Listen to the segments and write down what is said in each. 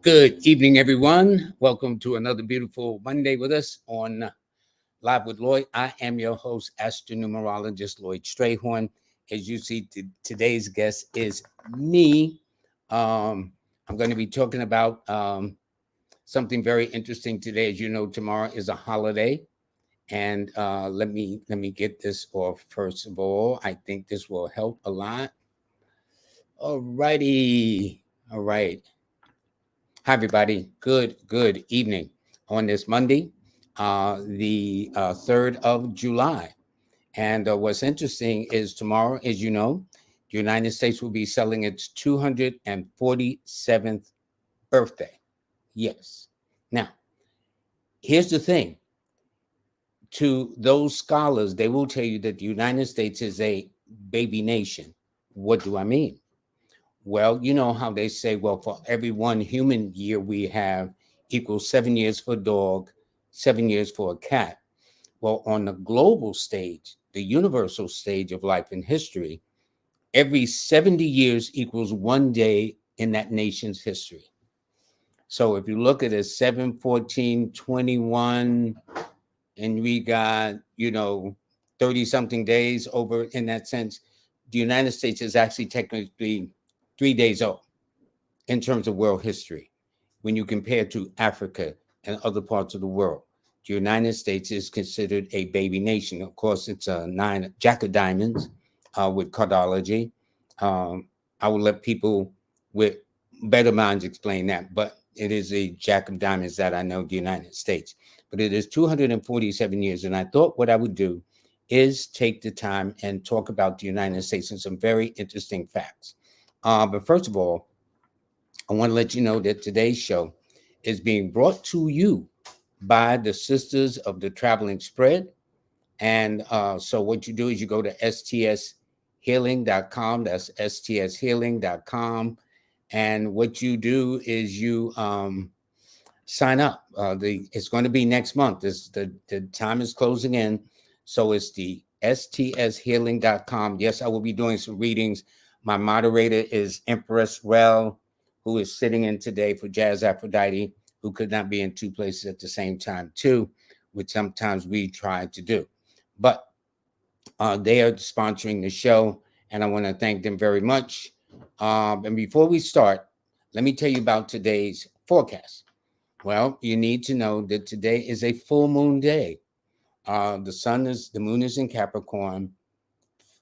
Good evening, everyone. Welcome to another beautiful Monday with us on Live with Lloyd. I am your host, Numerologist Lloyd Strayhorn. As you see, today's guest is me. I'm going to be talking about something very interesting today. As you know, tomorrow is a holiday, and let me get this off first of all. I think this will help a lot. All righty, all right. Hi, everybody. Good evening on this Monday, the 3rd of July. And what's interesting is tomorrow, as you know, the United States will be celebrating its 247th birthday. Yes. Now, here's the thing. To those scholars, they will tell you that the United States is a baby nation. What do I mean? Well, you know how they say, well, for every one human year we have equals 7 years for a dog, 7 years for a cat. Well, on the global stage, the universal stage of life and history, every 70 years equals one day in that nation's history. So if you look at it, 7, 14, 21, and we got, 30 something days over in that sense, the United States is actually technically 3 days old in terms of world history. When you compare to Africa and other parts of the world, the United States is considered a baby nation. Of course, it's a jack of diamonds with cardology. I will let people with better minds explain that, but it is a jack of diamonds that I know the United States. But it is 247 years, and I thought what I would do is take the time and talk about the United States and some very interesting facts. But first of all, I want to let you know that today's show is being brought to you by the Sisters of the Traveling Spread. And so what you do is you go to stshealing.com. That's stshealing.com. And what you do is you sign up. It's going to be next month. The time is closing in. So it's the stshealing.com. Yes, I will be doing some readings. My moderator is Empress Rel, who is sitting in today for Jazz Aphrodite, who could not be in two places at the same time, too, which sometimes we try to do. But they are sponsoring the show, and I want to thank them very much. And before we start, let me tell you about today's forecast. Well, you need to know that today is a full moon day. The moon is in Capricorn.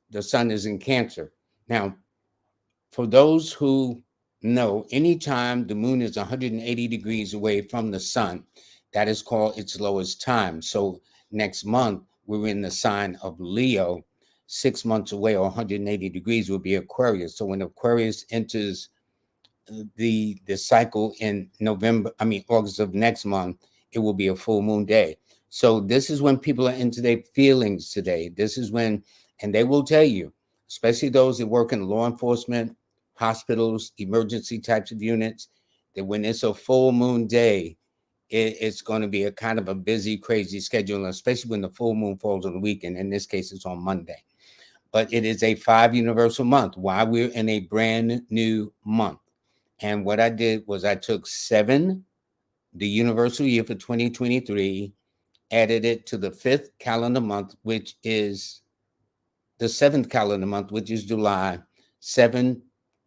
The sun is in Cancer. Now, for those who know, anytime the moon is 180 degrees away from the sun, that is called its lowest time. So next month, we're in the sign of Leo. 6 months away, or 180 degrees, will be Aquarius. So when Aquarius enters the cycle in August of next month, it will be a full moon day. So this is when people are into their feelings today. This is when, and they will tell you, especially those that work in law enforcement, hospitals, emergency types of units, that when it's a full moon day, it's going to be a kind of a busy, crazy schedule, especially when the full moon falls on the weekend. In this case, it's on Monday. But it is a 5 universal month. Why? We're in a brand new month. And what I did was I took 7, the universal year for 2023, added it to the 5th calendar month, which is the 7th calendar month, which is July. 7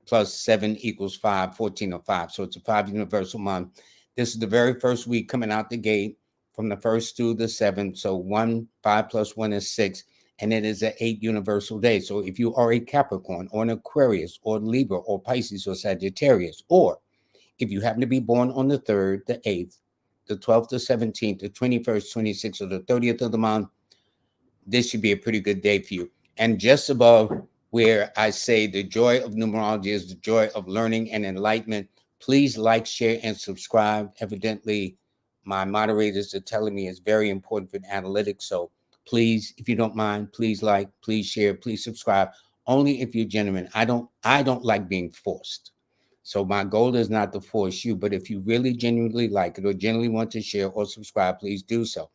plus 7 equals 5, 14 or 5. So it's a 5 universal month. This is the very first week coming out the gate from the 1st through the 7th. So 5 plus 1 is 6. And it is an 8 universal day. So if you are a Capricorn or an Aquarius or Libra or Pisces or Sagittarius, or if you happen to be born on the 3rd, the 8th, the 12th, the 17th, the 21st, 26th, or the 30th of the month, this should be a pretty good day for you. And just above where I say the joy of numerology is the joy of learning and enlightenment, please like, share, and subscribe. Evidently, my moderators are telling me it's very important for analytics. So please, if you don't mind, please like, please share, please subscribe. Only if you're genuine. I don't like being forced. So my goal is not to force you, but if you really genuinely like it or genuinely want to share or subscribe, please do so.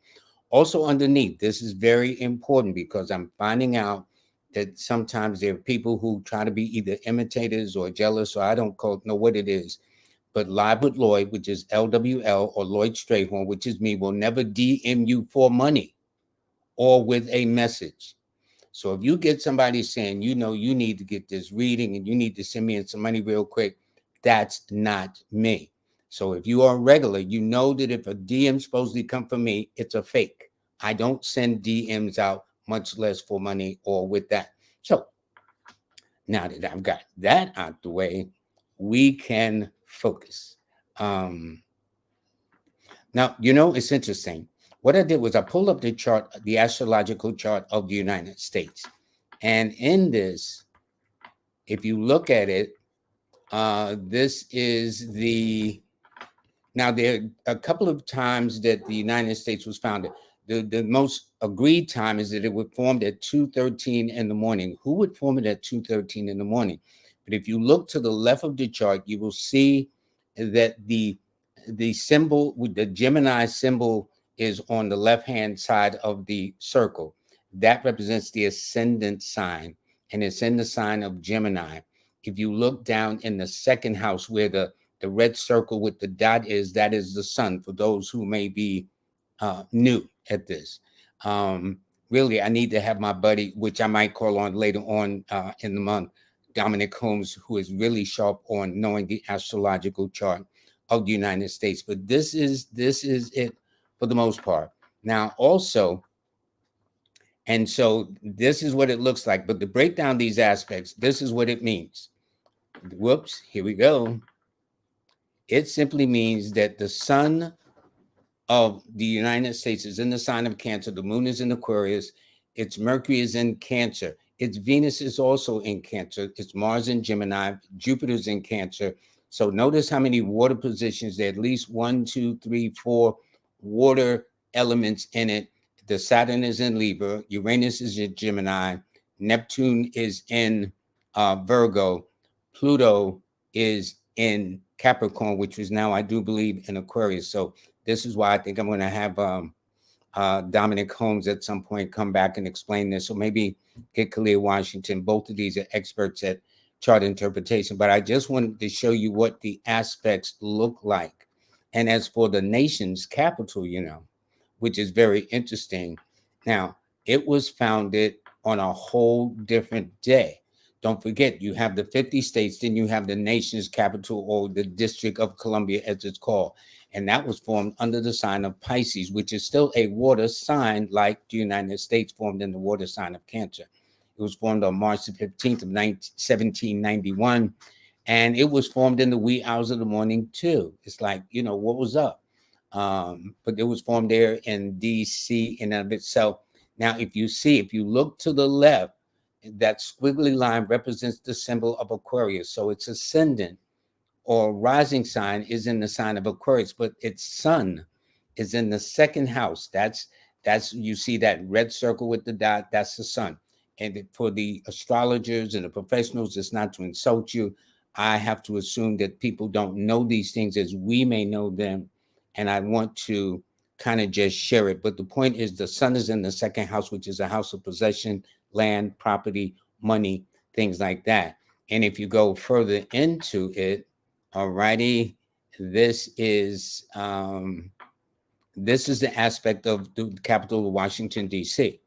Also underneath, this is very important because I'm finding out that sometimes there are people who try to be either imitators or jealous, or I don't know what it is. but Live with Lloyd, which is LWL, or Lloyd Strayhorn, which is me, will never DM you for money or with a message. So if you get somebody saying, you know, you need to get this reading and you need to send me in some money real quick, that's not me. So if you are a regular, you know that if a DM supposedly come from me, it's a fake. I don't send DMs out, much less for money or with that. So now that I've got that out the way, we can focus. Now, you know, it's interesting. What I did was I pulled up the chart, the astrological chart of the United States. And in this, if you look at it, this is now there are a couple of times that the United States was founded. The most agreed time is that it was formed at 2:13 in the morning. Who would form it at 2:13 in the morning? But if you look to the left of the chart, you will see that the symbol, the Gemini symbol, is on the left-hand side of the circle. That represents the ascendant sign, and it's in the sign of Gemini. If you look down in the second house where the red circle with the dot is, that is the sun, for those who may be new at this. Really, I need to have my buddy, which I might call on later on in the month, Dominic Holmes, who is really sharp on knowing the astrological chart of the United States. But this is it for the most part. Now, also, and so this is what it looks like. But to break down these aspects, this is what it means. Whoops, here we go. It simply means that the sun of the United States is in the sign of Cancer. The moon is in Aquarius. Its Mercury is in Cancer. Its Venus is also in Cancer. Its Mars in Gemini. Jupiter's in Cancer. So notice how many water positions there. At least 1, 2, 3, 4 water elements in it. The Saturn is in Libra. Uranus is in Gemini. Neptune is in Virgo. Pluto is in Capricorn, which is now, I do believe, in Aquarius. So this is why I think I'm going to have Dominic Holmes at some point come back and explain this. So maybe get Khalil Washington. Both of these are experts at chart interpretation. But I just wanted to show you what the aspects look like. And as for the nation's capital, you know, which is very interesting. Now, it was founded on a whole different day. Don't forget, you have the 50 states, then you have the nation's capital, or the District of Columbia, as it's called. And that was formed under the sign of Pisces, which is still a water sign, like the United States formed in the water sign of Cancer. It was formed on March the 15th of 1791. And it was formed in the wee hours of the morning, too. It's like, you know, what was up? But it was formed there in D.C. in and of itself. Now, if you look to the left, that squiggly line represents the symbol of Aquarius. So its ascendant or rising sign is in the sign of Aquarius, but its sun is in the second house. That's you see that red circle with the dot, that's the sun. And for the astrologers and the professionals, it's not to insult you. I have to assume that people don't know these things as we may know them. And I want to kind of just share it. But the point is, the sun is in the second house, which is a house of possession, land, property, money, things like that. And if you go further into it, alrighty, this is the aspect of the capital of Washington, D.C.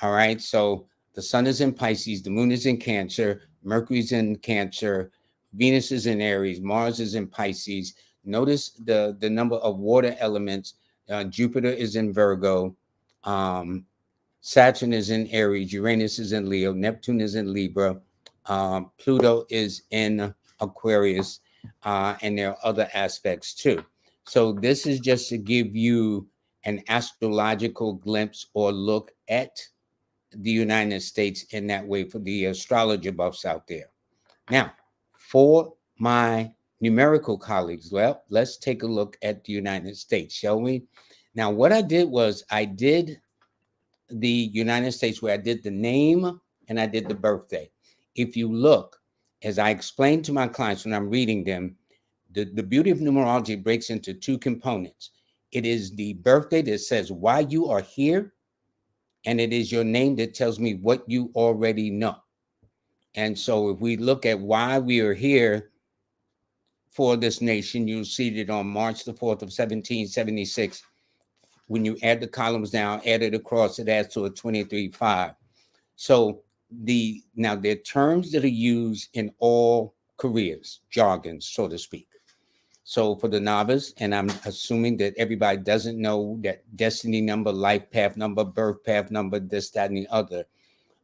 All right, so the sun is in Pisces, the moon is in Cancer, Mercury's in Cancer, Venus is in Aries, Mars is in Pisces. Notice the number of water elements. Jupiter is in Virgo. Saturn is in Aries. Uranus is in Leo. Neptune is in Libra. Pluto is in Aquarius. And there are other aspects too. So this is just to give you an astrological glimpse or look at the United States in that way for the astrology buffs out there. Now, for my numerical colleagues, well, let's take a look at the United States, shall we? Now, what I did was I did the United States where I did the name and I did the birthday. If you look, as I explained to my clients when I'm reading them, the beauty of numerology breaks into two components. It is the birthday that says why you are here, and it is your name that tells me what you already know. And so if we look at why we are here, for this nation, you'll see that on March the 4th of 1776, when you add the columns down, add it across, it adds to a 23.5. So now there are terms that are used in all careers, jargon, so to speak. So for the novice, and I'm assuming that everybody doesn't know that destiny number, life path number, birth path number, this, that, and the other,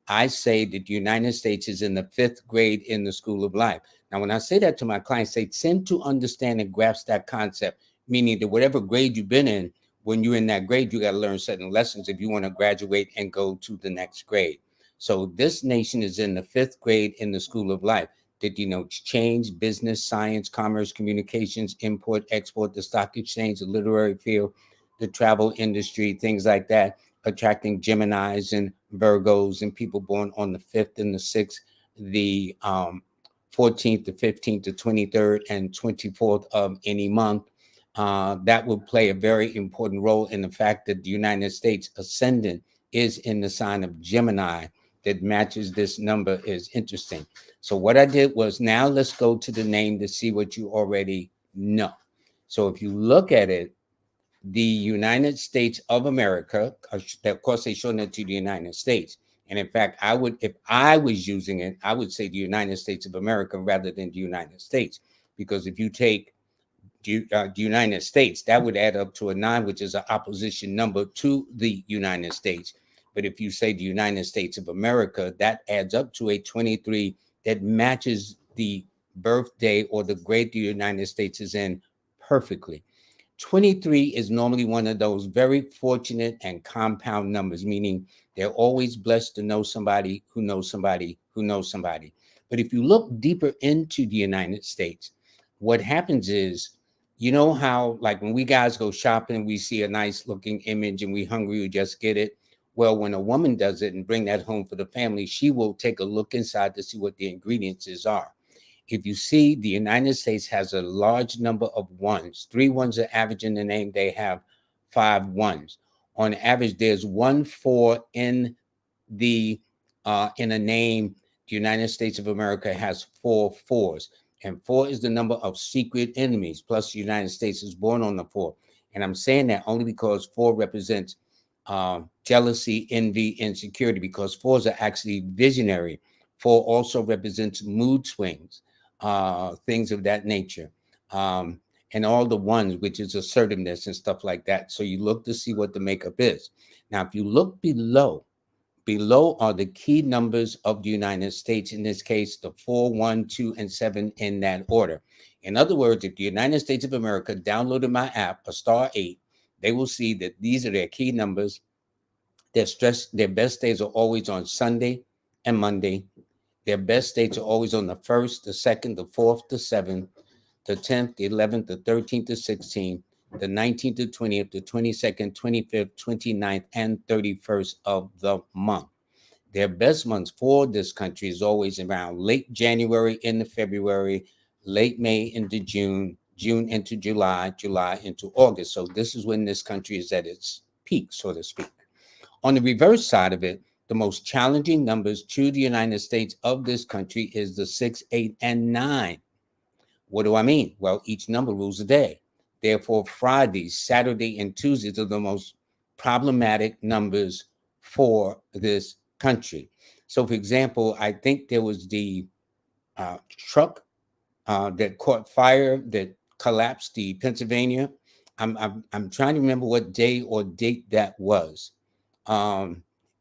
I say that the United States is in the 5th grade in the school of life. Now, when I say that to my clients, they tend to understand and grasp that concept, meaning that whatever grade you've been in, when you're in that grade, you got to learn certain lessons if you want to graduate and go to the next grade. So this nation is in the 5th grade in the school of life. That denotes change, business, science, commerce, communications, import, export, the stock exchange, the literary field, the travel industry, things like that, attracting Geminis and Virgos and people born on the 5th and the 6th, the 14th, the 15th, the 23rd, and 24th of any month. That will play a very important role in the fact that the United States ascendant is in the sign of Gemini that matches this number is interesting. So what I did was, now let's go to the name to see what you already know. So if you look at it, the United States of America, of course, they shorten it to the United States. And in fact, I would, if I was using it, I would say the United States of America rather than the United States. Because if you take the United States, that would add up to a 9, which is an opposition number to the United States. But if you say the United States of America, that adds up to a 23 that matches the birthday or the grade the United States is in perfectly. 23 is normally one of those very fortunate and compound numbers, meaning they're always blessed to know somebody who knows somebody who knows somebody. But if you look deeper into the United States, what happens is, you know how, like when we guys go shopping, we see a nice looking image and we hungry, we just get it. Well, when a woman does it and bring that home for the family, she will take a look inside to see what the ingredients are. If you see, the United States has a large number of ones. 3 ones are average in the name. They have 5 ones. On average, there's 1 4 in the in a name. The United States of America has 4 4s. And 4 is the number of secret enemies. Plus, the United States is born on the 4. And I'm saying that only because 4 represents jealousy, envy, insecurity, because 4s are actually visionary. 4 also represents mood swings, things of that nature. And all the ones, which is assertiveness and stuff like that. So you look to see what the makeup is. Now, if you look below are the key numbers of the United States, in this case, the 4, 1, 2, and 7 in that order. In other words, if the United States of America downloaded my app, a star 8, they will see that these are their key numbers. Their best days are always on Sunday and Monday. Their best dates are always on the 1st, the 2nd, the 4th, the 7th, the 10th, the 11th, the 13th, the 16th, the 19th, the 20th, the 22nd, 25th, 29th, and 31st of the month. Their best months for this country is always around late January into February, late May into June, June into July, July into August. So this is when this country is at its peak, so to speak. On the reverse side of it, the most challenging numbers to the United States of this country is the 6, 8, and 9. What do I mean? Well, each number rules a day. Therefore, Fridays, Saturday, and Tuesdays are the most problematic numbers for this country. So, for example, I think there was the truck that caught fire that collapsed the Pennsylvania. I'm trying to remember what day or date that was.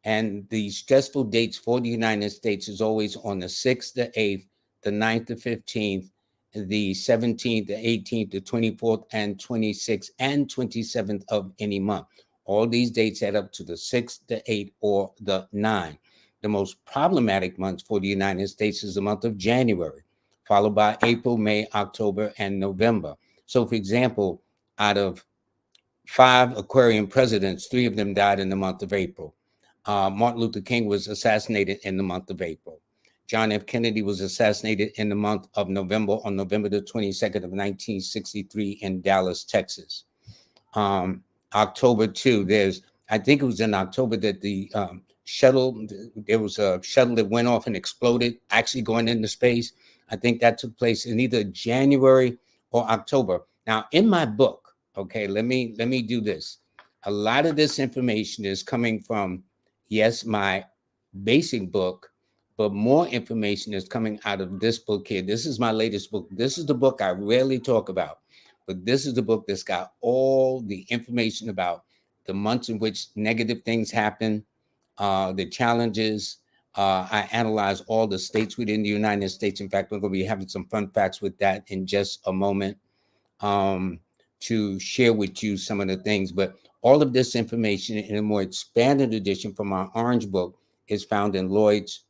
And the stressful dates for the United States is always on the 6th, the 8th, the 9th, the 15th, the 17th, the 18th, the 24th, and 26th, and 27th of any month. All these dates add up to the 6th, the 8th, or the 9th. The most problematic months for the United States is the month of January, followed by April, May, October, and November. So, for example, out of 5 Aquarian presidents, 3 of them died in the month of April. Martin Luther King was assassinated in the month of April. John F. Kennedy was assassinated in the month of November, on November the 22nd of 1963 in Dallas, Texas. October 2, I think it was in October that the there was a shuttle that went off and exploded, actually going into space. I think that took place in either January or October. Now, in my book, okay, let me do this. A lot of this information is coming from, yes, my basic book, but more information is coming out of this book here. This is my latest book. This is the book I rarely talk about, but this is the book that's got all the information about the months in which negative things happen, the challenges. I analyze all the states within the United States. In fact, we're going to be having some fun facts with that in just a moment, to share with you some of the things. But all of this information in a more expanded edition from our Orange book is found in Lloyd's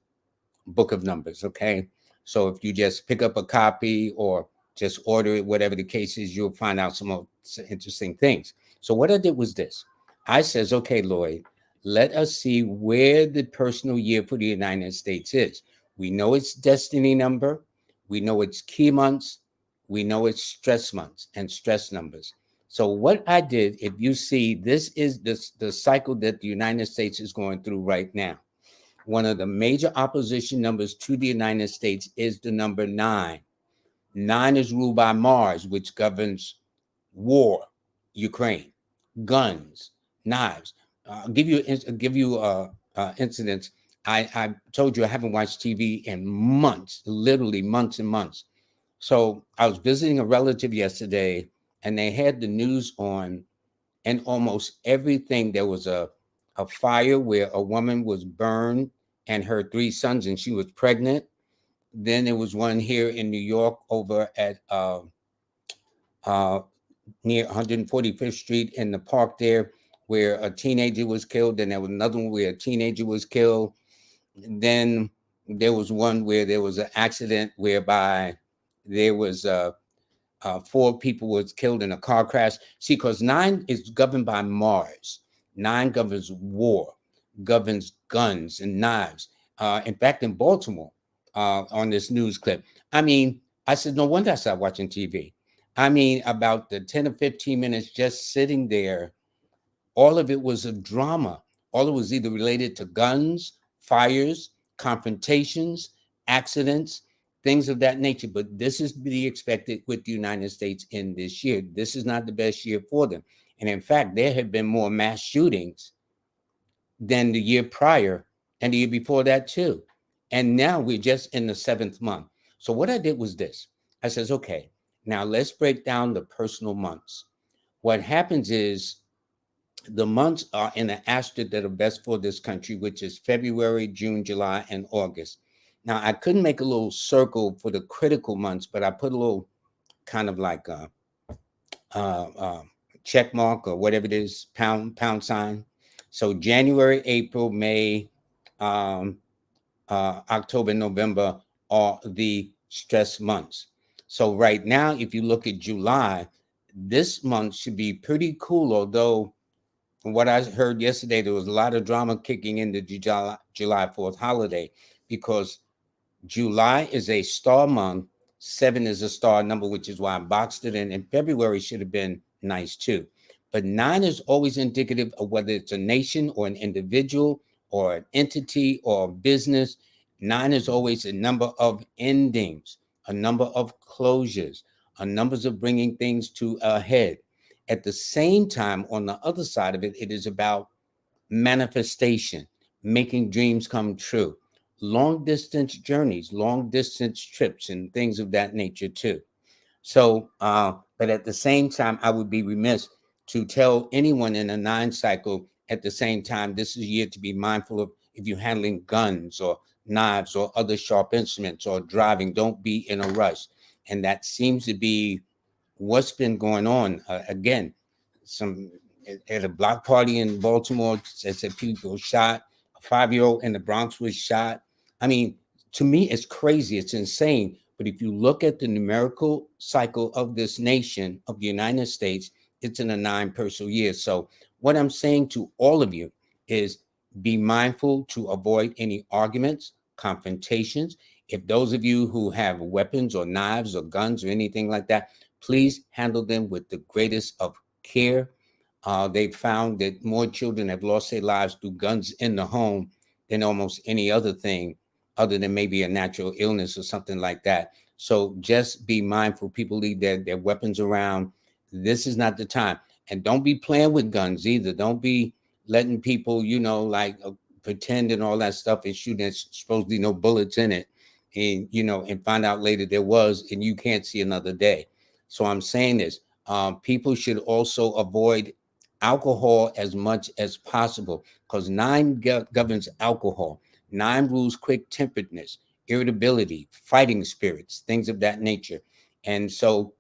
Book of Numbers. Okay. So if you just pick up a copy or just order it, whatever the case is, you'll find out some interesting things. So what I did was this. I says, okay, Lloyd, let us see where the personal year for the United States is. We know its destiny number. We know its key months. We know its stress months and stress numbers. So what I did, if you see, this is the cycle that the United States is going through right now. One of the major opposition numbers to the United States is the number 9. 9 is ruled by Mars, which governs war, Ukraine, guns, knives. Give you incidents. I told you I haven't watched TV in months, literally months and months. So I was visiting a relative yesterday, and they had the news on, and almost everything, there was a fire where a woman was burned and her 3 sons, and she was pregnant. Then there was one here in New York over at near 145th Street in the park there, where a teenager was killed. Then there was another one where a teenager was killed. Then there was one where there was an accident whereby there was 4 people was killed in a car crash. See, because 9 is governed by Mars. 9 governs war, governs guns and knives. In fact, in Baltimore, on this news clip, I mean, I said, no wonder I started watching TV. I mean, about the 10 or 15 minutes just sitting there, all of it was a drama. All of it was either related to guns, fires, confrontations, accidents, things of that nature. But this is to be expected with the United States in this year. This is not the best year for them. And in fact, there have been more mass shootings than the year prior and the year before that too. And now we're just in the 7th month. So what I did was this. I says, okay, now let's break down the personal months. What happens is the months are in an asterisk that are best for this country, which is February, June, July, and August. Now, I couldn't make a little circle for the critical months, but I put a little kind of like a check mark or whatever it is, pound sign. So January, April, May, October, November are the stress months. So right now, if you look at July, this month should be pretty cool, although from what I heard yesterday, there was a lot of drama kicking into July 4th holiday, because July is a star month. 7 is a star number, which is why I boxed it in. And February should have been nice too. But 9 is always indicative of whether it's a nation or an individual or an entity or a business. 9 is always a number of endings, a number of closures, a numbers of bringing things to a head. At the same time, on the other side of it, it is about manifestation, making dreams come true, long distance journeys, long distance trips, and things of that nature too. So, but at the same time, I would be remiss to tell anyone in a 9 cycle at the same time, this is a year to be mindful of if you're handling guns or knives or other sharp instruments or driving, don't be in a rush. And that seems to be what's been going on. Again, some at a block party in Baltimore, they said people shot. A 5-year-old in the Bronx was shot. I mean, to me, it's crazy. It's insane. But if you look at the numerical cycle of this nation, of the United States, it's in a 9 personal year. So what I'm saying to all of you is be mindful to avoid any arguments, confrontations. If those of you who have weapons or knives or guns or anything like that, please handle them with the greatest of care. They found that more children have lost their lives through guns in the home than almost any other thing, other than maybe a natural illness or something like that. So just be mindful. People leave their weapons around. This is not the time. And don't be playing with guns either. Don't be letting people, like pretend and all that stuff and shooting. There's supposedly no bullets in it. And, and find out later there was, and you can't see another day. So I'm saying this. People should also avoid alcohol as much as possible, because 9 governs alcohol. 9 rules quick temperedness, irritability, fighting spirits, things of that nature. And so,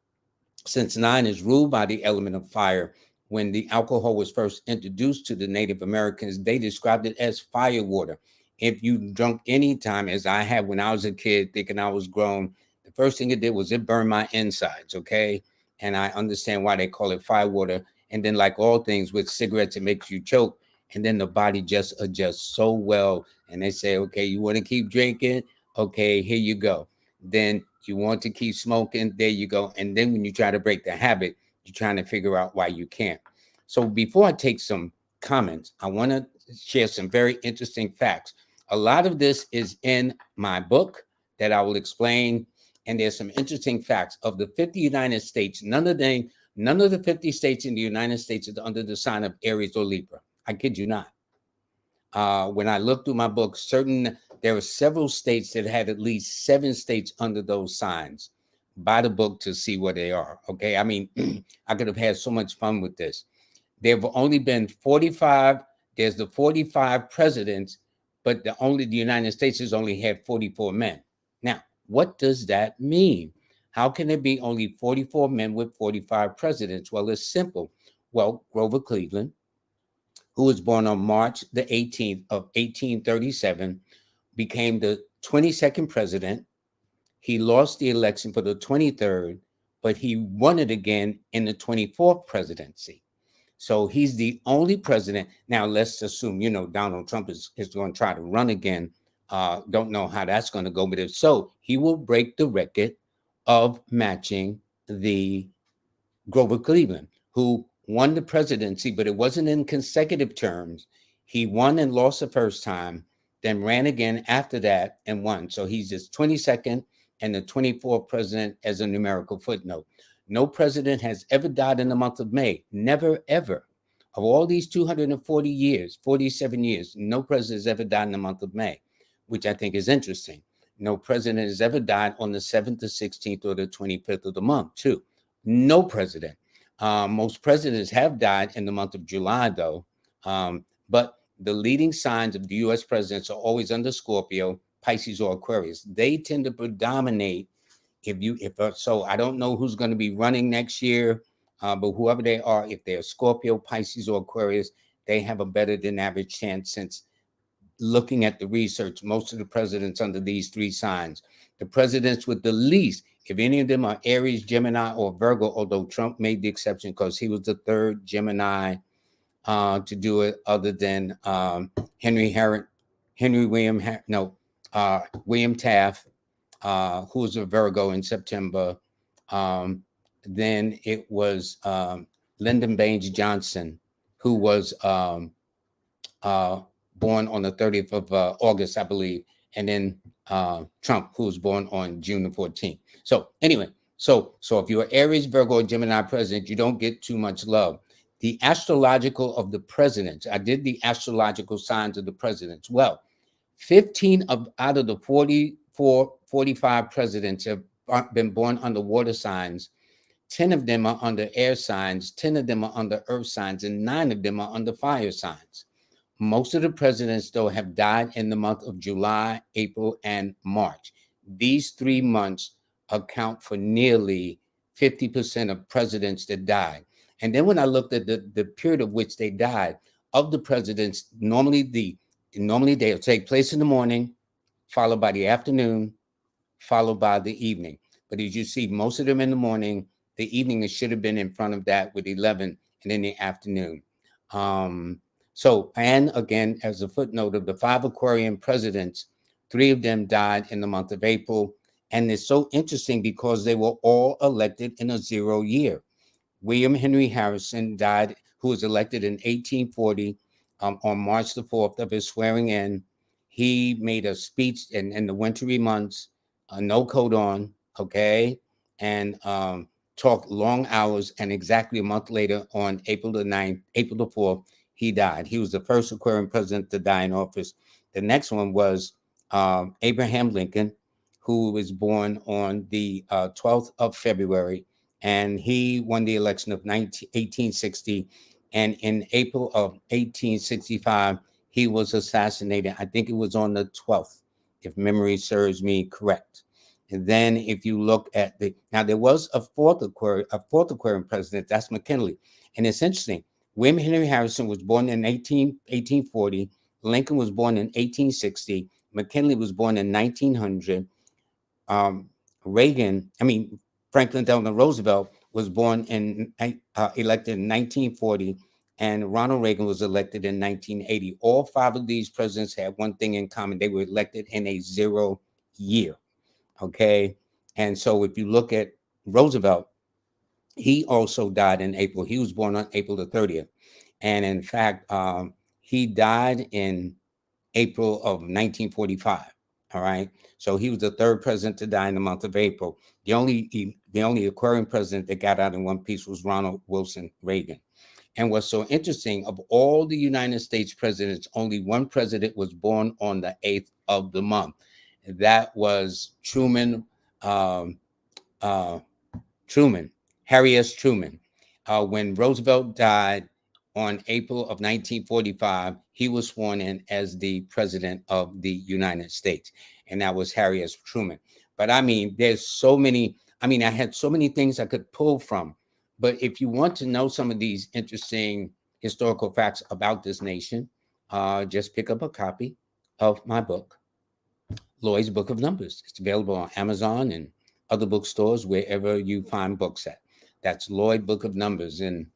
since 9 is ruled by the element of fire, when the alcohol was first introduced to the Native Americans, they described it as fire water. If you drunk any time, as I had when I was a kid, thinking I was grown, the first thing it did was it burned my insides, okay? And I understand why they call it fire water. And then, like all things with cigarettes, it makes you choke. And then the body just adjusts so well. And they say, okay, you want to keep drinking? Okay, here you go. Then you want to keep smoking, there you go. And then when you try to break the habit, you're trying to figure out why you can't. So before I take some comments, I want to share some very interesting facts. A lot of this is in my book that I will explain. And there's some interesting facts. Of the 50 United States, none of the 50 states in the United States is under the sign of Aries or Libra. I kid you not. When I looked through my book, there were several states that had at least 7 states under those signs. Buy the book to see what they are. Okay. I mean, I could have had so much fun with this. There have only been 45. There's the 45 presidents, but the United States has only had 44 men. Now, what does that mean? How can there be only 44 men with 45 presidents? Well, it's simple. Well, Grover Cleveland, who was born on March the 18th of 1837, became the 22nd president. He lost the election for the 23rd, but he won it again in the 24th presidency. So he's the only president. Now, let's assume, Donald Trump is going to try to run again. Don't know how that's going to go, but if so, he will break the record of matching the Grover Cleveland, who won the presidency, but it wasn't in consecutive terms. He won and lost the first time, then ran again after that and won. So he's his 22nd and the 24th president as a numerical footnote. No president has ever died in the month of May. Never, ever. Of all these 240 years, 47 years, no president has ever died in the month of May, which I think is interesting. No president has ever died on the 7th, the 16th, or the 25th of the month, too. No president. Most presidents have died in the month of July, though. But the leading signs of the U.S. presidents are always under Scorpio, Pisces, or Aquarius. They tend to predominate. So I don't know who's going to be running next year, but whoever they are, if they're Scorpio, Pisces, or Aquarius, they have a better than average chance, since looking at the research, most of the presidents under these 3 signs. The presidents with the least, if any of them are Aries, Gemini, or Virgo, although Trump made the exception because he was the 3rd Gemini to do it, other than William Taft, who was a Virgo in September. Then it was Lyndon Baines Johnson, who was born on the 30th of August, I believe, and then Trump, who was born on June the 14th. So anyway, so if you're Aries, Virgo, or Gemini president, you don't get too much love. The astrological of the presidents, I did the astrological signs of the presidents. Well, 15 out of the 45 presidents have been born under water signs. 10 of them are under air signs, 10 of them are under earth signs, and 9 of them are under fire signs. Most of the presidents, though, have died in the month of July, April, and March. These 3 months account for nearly 50% of presidents that died. And then when I looked at the period of which they died, of the presidents, normally they'll take place in the morning, followed by the afternoon, followed by the evening. But as you see, most of them in the morning, the evening should have been in front of that with 11, and in the afternoon. So, and again, as a footnote, of the 5 Aquarian presidents, 3 of them died in the month of April. And it's so interesting because they were all elected in a 0 year. William Henry Harrison died, who was elected in 1840 on March the 4th of his swearing in. He made a speech in the wintry months, no coat on, okay, and talked long hours. And exactly a month later, on April the 9th, April the 4th, he died. He was the first Aquarian president to die in office. The next one was Abraham Lincoln, who was born on the 12th of February, and he won the election of 1860. And in April of 1865, he was assassinated. I think it was on the 12th, if memory serves me correct. And then if you look at now there was a fourth Aquarian president, that's McKinley. And it's interesting. William Henry Harrison was born in 1840. Lincoln was born in 1860. McKinley was born in 1900. Um, Franklin Delano Roosevelt was born elected in 1940, and Ronald Reagan was elected in 1980. All five of these presidents had one thing in common: they were elected in a 0 year. Okay, and so if you look at Roosevelt, he also died in April. He was born on April the 30th, and in fact, he died in April of 1945. All right. So he was the third president to die in the month of April. The only Aquarian president that got out in one piece was Ronald Wilson Reagan. And what's so interesting, of all the United States presidents, only one president was born on the 8th of the month. That was Truman, um, uh, Harry S. Truman. When Roosevelt died on April of 1945, he was sworn in as the president of the United States, and that was Harry S. Truman. But I mean, there's so many. I mean, I had so many things I could pull from. But if you want to know some of these interesting historical facts about this nation, just pick up a copy of my book, Lloyd's Book of Numbers. It's available on Amazon and other bookstores, wherever you find books at. That's Lloyd Book of Numbers. And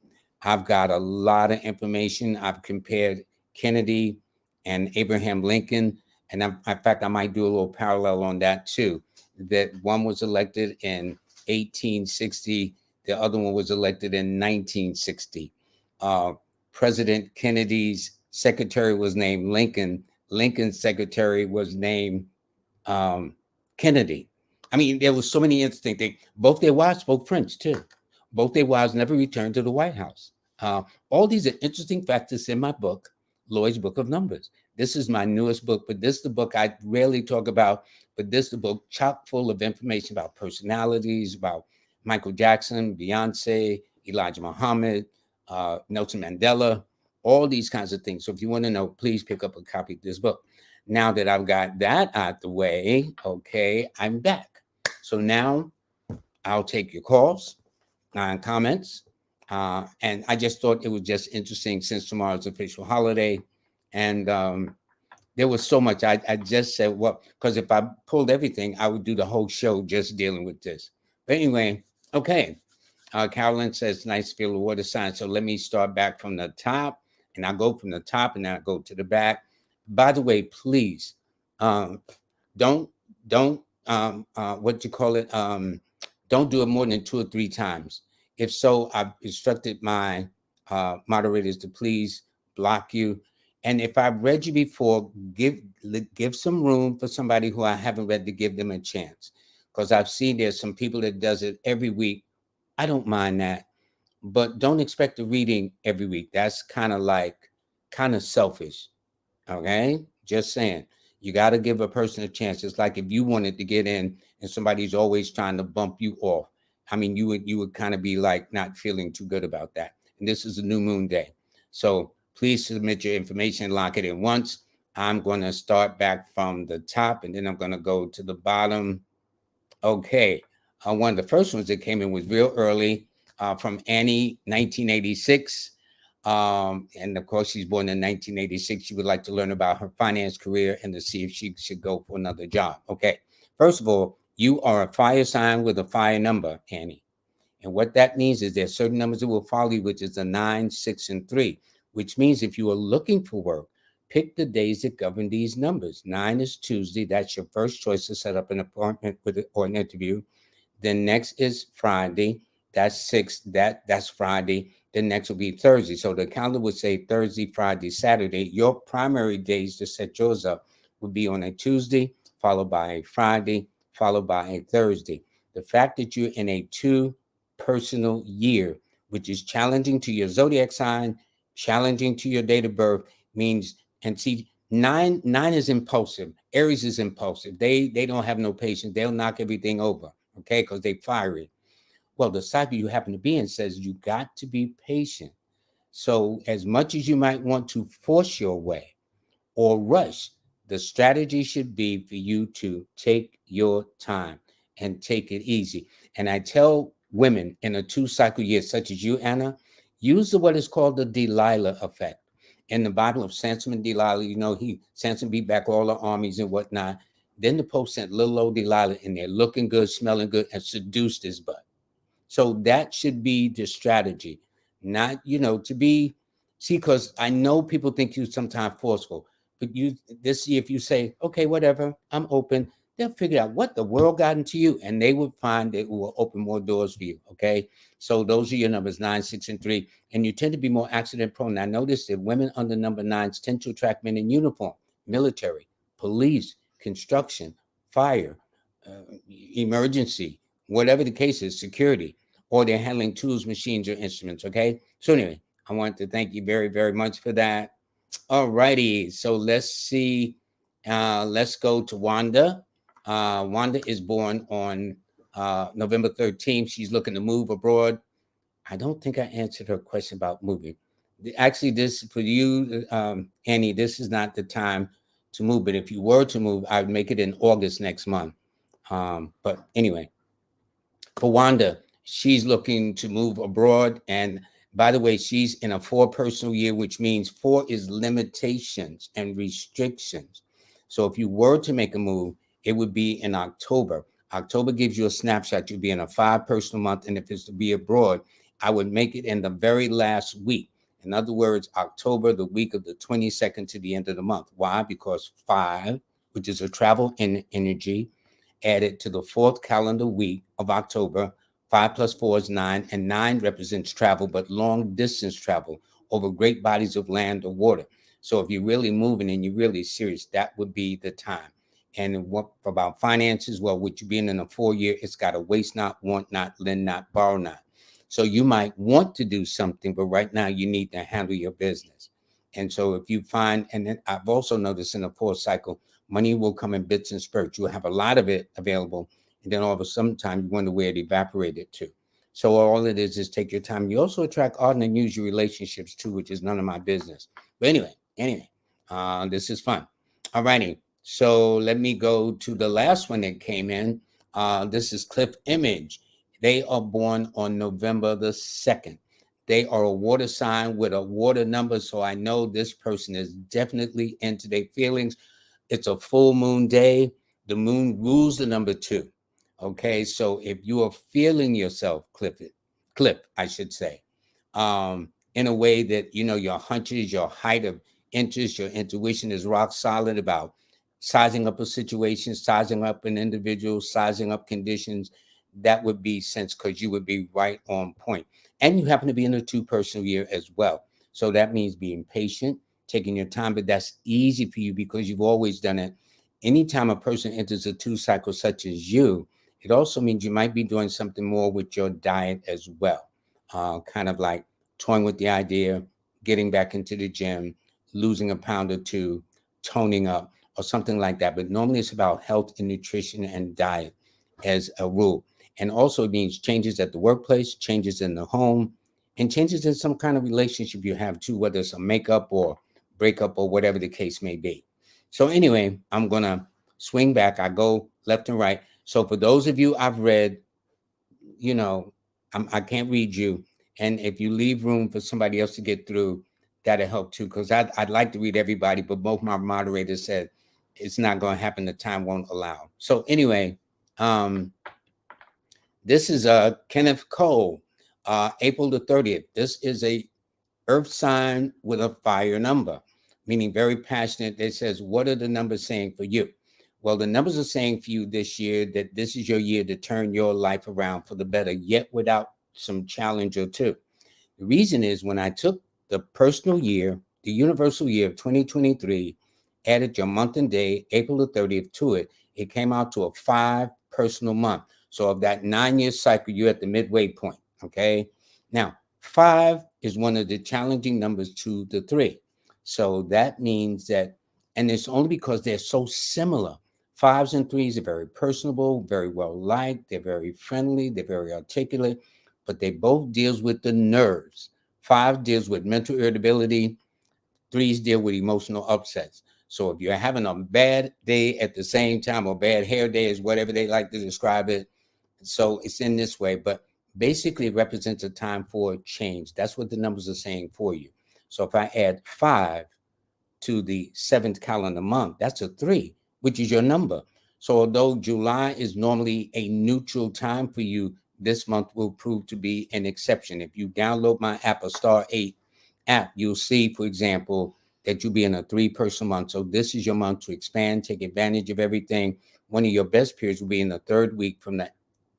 I've got a lot of information. I've compared Kennedy and Abraham Lincoln. And in fact, I might do a little parallel on that too. That one was elected in 1860, the other one was elected in 1960. President Kennedy's secretary was named Lincoln. Lincoln's secretary was named Kennedy. I mean, there was so many interesting things. Both their wives spoke French too. Both their wives never returned to the White House. All these are interesting factors in my book, Lloyd's Book of Numbers. This is my newest book, but this is the book I rarely talk about. But this is the book chock full of information about personalities, about Michael Jackson, Beyonce, Elijah Muhammad, Nelson Mandela, all these kinds of things. So if you want to know, please pick up a copy of this book. Now that I've got that out the way, okay, I'm back. So now I'll take your calls and comments. And I just thought it was just interesting since tomorrow's official holiday. And there was so much. I just said, well, because if I pulled everything, I would do the whole show just dealing with this. But anyway, okay. Carolyn says, nice to feel the water sign. So let me start back from the top. And I'll go from the top and then I'll go to the back. By the way, please don't what you call it, don't do it more than 2 or 3 times. If so, I've instructed my moderators to please block you. And if I've read you before, give some room for somebody who I haven't read, to give them a chance, because I've seen there's some people that does it every week. I don't mind that, but don't expect a reading every week. That's kind of selfish. Okay, just saying. You got to give a person a chance. It's like if you wanted to get in and somebody's always trying to bump you off. I mean, you would kind of be like not feeling too good about that. And this is a new moon day, so please submit your information, lock it in once. I'm going to start back from the top, and then I'm going to go to the bottom. Okay, one of the first ones that came in was real early, from Annie, 1986. And of course, she's born in 1986. She would like to learn about her finance career and to see if she should go for another job. Okay. First of all, you are a fire sign with a fire number, Annie. And what that means is there's certain numbers that will follow you, which is a 9, 6, and 3, which means if you are looking for work, pick the days that govern these numbers. 9 is Tuesday. That's your first choice to set up an appointment or an interview. Then next is Friday. That's 6. That's Friday. Then next will be Thursday. So the calendar would say Thursday, Friday, Saturday. Your primary days to set yours up would be on a Tuesday, followed by a Friday, followed by a Thursday. The fact that you're in a 2 personal year, which is challenging to your zodiac sign, challenging to your date of birth, means, and see, nine is impulsive. Aries is impulsive. They don't have no patience. They'll knock everything over, okay, because they fiery. Well, the cycle you happen to be in says you got to be patient. So as much as you might want to force your way or rush, the strategy should be for you to take your time and take it easy. And I tell women in a 2 cycle year, such as you, Anna, use what is called the Delilah effect. In the Bible of Samson and Delilah, Samson beat back all the armies and whatnot. Then the Pope sent little old Delilah in there, looking good, smelling good, and seduced his butt. So that should be the strategy, not, to be, see, because I know people think you sometimes forceful, but this year, if you say, okay, whatever, I'm open, they'll figure out what the world got into you, and they would find that it will open more doors for you. Okay. So those are your numbers 9, 6, and 3. And you tend to be more accident prone. I noticed that women under number 9s tend to attract men in uniform, military, police, construction, fire, emergency, whatever the case is, security, or they're handling tools, machines, or instruments. Okay. So anyway, I want to thank you very, very much for that. All righty. So let's see. Let's go to Wanda. Wanda is born on November 13th. She's looking to move abroad. I don't think I answered her question about moving. Actually, this for you, Annie, this is not the time to move. But if you were to move, I would make it in August next month. But anyway, for Wanda, she's looking to move abroad. And by the way, she's in a 4 personal year, which means 4 is limitations and restrictions. So if you were to make a move, it would be in October. October gives you a snapshot. You'll be in a 5 personal month. And if it's to be abroad, I would make it in the very last week. In other words, October, the week of the 22nd to the end of the month. Why? Because 5, which is a travel energy, added to the 4th calendar week of October. 5 plus 4 is 9, and 9 represents travel, but long distance travel over great bodies of land or water. So if you're really moving and you're really serious, that would be the time. And what about finances? Well, with you being in a 4 year, it's got a waste not, want not, lend not, borrow not. So you might want to do something, but right now you need to handle your business. And so if you find, and then I've also noticed in a 4 cycle, money will come in bits and spurts. You'll have a lot of it available, and then all of a sudden you wonder where it evaporated to. So all it is take your time. You also attract odd and unusual relationships too, which is none of my business. But anyway, this is fun. All righty. So let me go to the last one that came in. This is Cliff Image. They are born on November the 2nd. They are a water sign with a water number. So I know this person is definitely into their feelings. It's a full moon day. The moon rules the number 2. Okay. So if you are feeling yourself, Cliff, I should say, in a way that, your hunches, your height of interest, your intuition is rock solid about sizing up a situation, sizing up an individual, sizing up conditions, that would be sense, because you would be right on point. And you happen to be in a 2 personal year as well. So that means being patient, taking your time, but that's easy for you because you've always done it. Anytime a person enters a 2 cycle such as you, it also means you might be doing something more with your diet as well. Kind of like toying with the idea, getting back into the gym, losing a pound or 2, toning up, or something like that. But normally it's about health and nutrition and diet as a rule. And also it means changes at the workplace, changes in the home, and changes in some kind of relationship you have too, whether it's a makeup or breakup or whatever the case may be. So anyway, I'm going to swing back. I go left and right. So for those of you I've read, I can't read you. And if you leave room for somebody else to get through, that'll help too. Because I'd like to read everybody, but both my moderators said it's not going to happen. The time won't allow. So anyway, this is Kenneth Cole, April the 30th. This is a earth sign with a fire number, meaning very passionate. It says, what are the numbers saying for you? Well, the numbers are saying for you this year that this is your year to turn your life around for the better, yet without some challenge or 2. The reason is when I took the personal year, the universal year of 2023, added your month and day, April the 30th, to it, it came out to a 5 personal month. So of that 9-year cycle, you're at the midway point. Okay. Now, 5 is one of the challenging numbers to the 3. So that means that, and it's only because they're so similar. 5s and 3s are very personable, very well liked, they're very friendly, they're very articulate, but they both deals with the nerves. 5 deals with mental irritability, 3s deal with emotional upsets. So if you're having a bad day at the same time, or bad hair day is whatever they like to describe it, so it's in this way, but basically it represents a time for change. That's what the numbers are saying for you. So if I add 5 to the 7th calendar month, that's a 3, which is your number. So although July is normally a neutral time for you, this month will prove to be an exception. If you download my app, a Star 8 app, you'll see, for example, that you'll be in a 3-person month. So this is your month to expand, take advantage of everything. One of your best periods will be in the 3rd week from the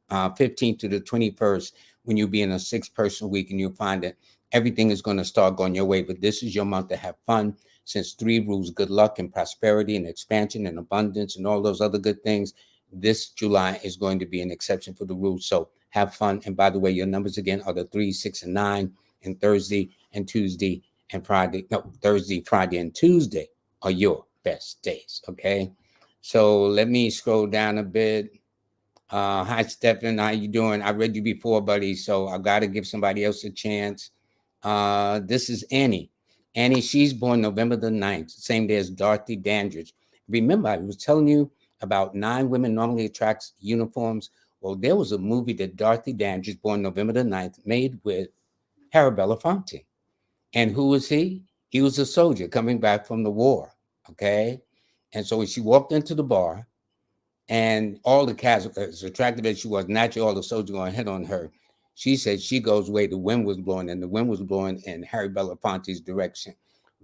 15th to the 21st, when you'll be in a 6-person week, and you'll find that everything is going to start going your way. But this is your month to have fun, since 3 rules good luck and prosperity and expansion and abundance and all those other good things. This July is going to be an exception for the rules. So have fun. And by the way, your numbers again are the 3, 6, and 9, and Thursday and Tuesday and Friday. No, Thursday, Friday, and Tuesday are your best days. Okay. So let me scroll down a bit. Hi, Stephen. How you doing? I read you before, buddy, so I got to give somebody else a chance. This is Annie. Annie, she's born November the 9th, same day as Dorothy Dandridge. Remember, I was telling you about 9 women normally attracts uniforms. Well, there was a movie that Dorothy Dandridge, born November the 9th, made with Harry Belafonte. And who was he? He was a soldier coming back from the war, okay? And so when she walked into the bar, and all the cats, as attractive as she was, naturally all the soldiers going to hit on her. She said she goes where the wind was blowing, and the wind was blowing in Harry Belafonte's direction.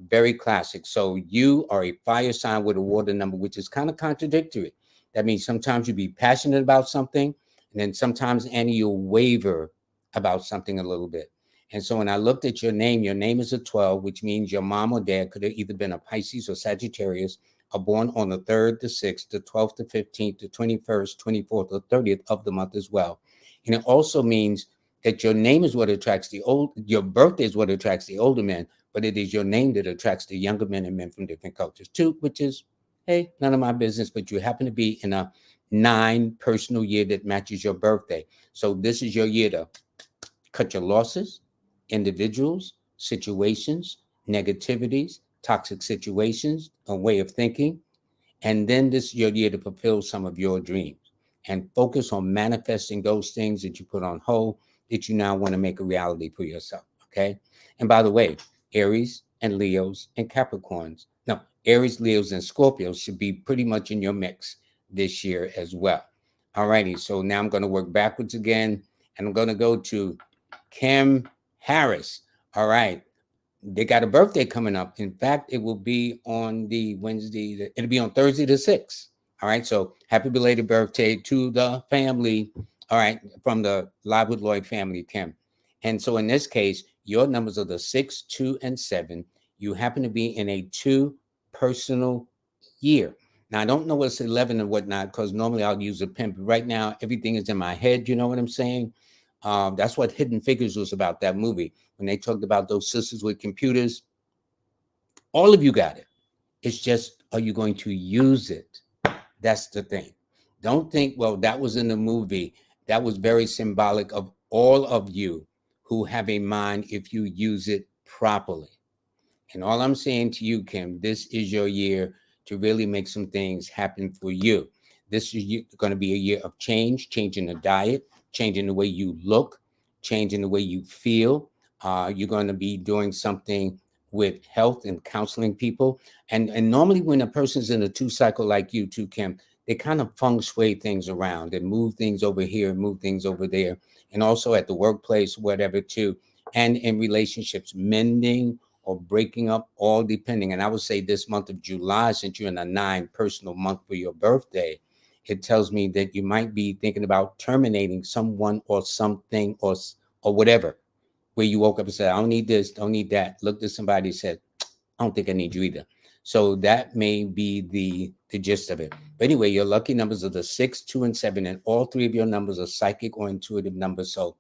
Very classic. So you are a fire sign with a water number, which is kind of contradictory. That means sometimes you be passionate about something, and then sometimes, Annie, you'll waver about something a little bit. And so when I looked at your name is a 12, which means your mom or dad could have either been a Pisces or Sagittarius, are born on the 3rd, the 6th, the 12th, the 15th, the 21st, 24th, or 30th of the month as well. And it also means that your name is what attracts your birthday is what attracts the older men, but it is your name that attracts the younger men and men from different cultures too, which is, hey, none of my business, but you happen to be in a 9 personal year that matches your birthday. So this is your year to cut your losses, individuals, situations, negativities, toxic situations, a way of thinking. And then this is your year to fulfill some of your dreams and focus on manifesting those things that you put on hold that you now want to make a reality for yourself. Okay. And by the way, Aries and Leos and Capricorns, no, Aries, Leos, and Scorpios should be pretty much in your mix this year as well. All righty. So now I'm going to work backwards again, and I'm going to go to Kim Harris. All right. They got a birthday coming up. In fact, it will be on the Wednesday. It'll be on Thursday the 6th. All right. So happy belated birthday to the family. All right. From the Live with Lloyd family, Kim. And so in this case, your numbers are the 6, 2, and 7. You happen to be in a 2 personal year. Now, I don't know what's 11 and whatnot, because normally I'll use a pen, but right now everything is in my head. You know what I'm saying? That's what Hidden Figures was about, that movie, when they talked about those sisters with computers. All of you got it. It's just, are you going to use it? That's the thing. Don't think, well, that was in the movie. That was very symbolic of all of you who have a mind if you use it properly. And all I'm saying to you, Kim, this is your year to really make some things happen for you. This is going to be a year of change, changing the diet, changing the way you look, changing the way you feel. You're going to be doing something with health and counseling people. And normally when a person's in a 2 cycle like you too, Kim, they kind of feng shui things around and move things over here and move things over there. And also at the workplace, whatever too. And in relationships, mending or breaking up, all depending. And I would say this month of July, since you're in a 9 personal month for your birthday, it tells me that you might be thinking about terminating someone or something or whatever, where you woke up and said, I don't need this, don't need that. Looked at somebody and said, I don't think I need you either. So that may be the gist of it. But anyway, your lucky numbers are the 6, 2, and 7, and all three of your numbers are psychic or intuitive numbers. So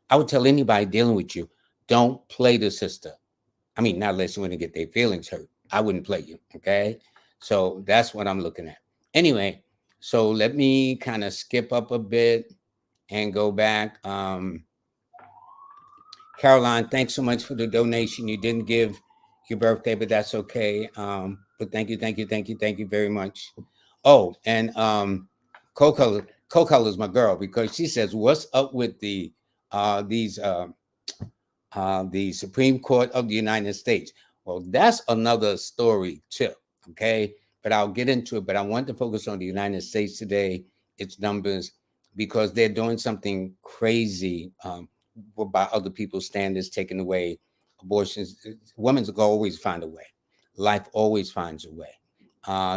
I would tell anybody dealing with you, don't play the sister. I mean, not unless you want to get their feelings hurt. I wouldn't play you. Okay. So that's what I'm looking at. Anyway, so let me kind of skip up a bit and go back. Caroline, thanks so much for the donation. You didn't give your birthday, but that's okay. But thank you very much. Oh, and Coco is my girl because she says, "What's up with the Supreme Court of the United States?" Well, that's another story too. Okay, but I'll get into it. But I want to focus on the United States today, its numbers, because they're doing something crazy by other people's standards, taking away abortions. Women's always find a way. Life always finds a way.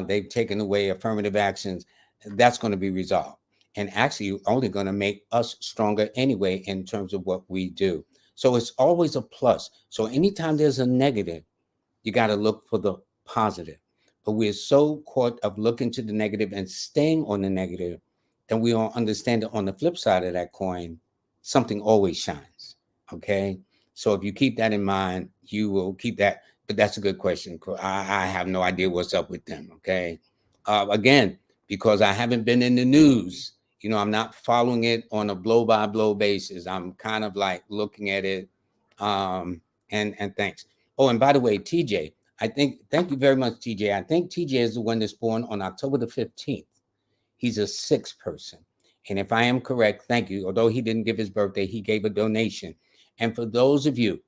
They've taken away affirmative actions. That's going to be resolved. And actually, only going to make us stronger anyway in terms of what we do. So it's always a plus. So anytime there's a negative, you got to look for the positive. But we're so caught of looking to the negative and staying on the negative, and we don't understand that on the flip side of that coin, something always shines. Okay. So if you keep that in mind, you will keep that. But that's a good question. I have no idea what's up with them. Okay. Again, because I haven't been in the news, I'm not following it on a blow by blow basis. I'm kind of like looking at it. And thanks. Oh, and by the way, TJ, thank you very much, TJ. I think TJ is the one that's born on October the 15th. He's a 6 person. And if I am correct, thank you. Although he didn't give his birthday, he gave a donation. And for those of you,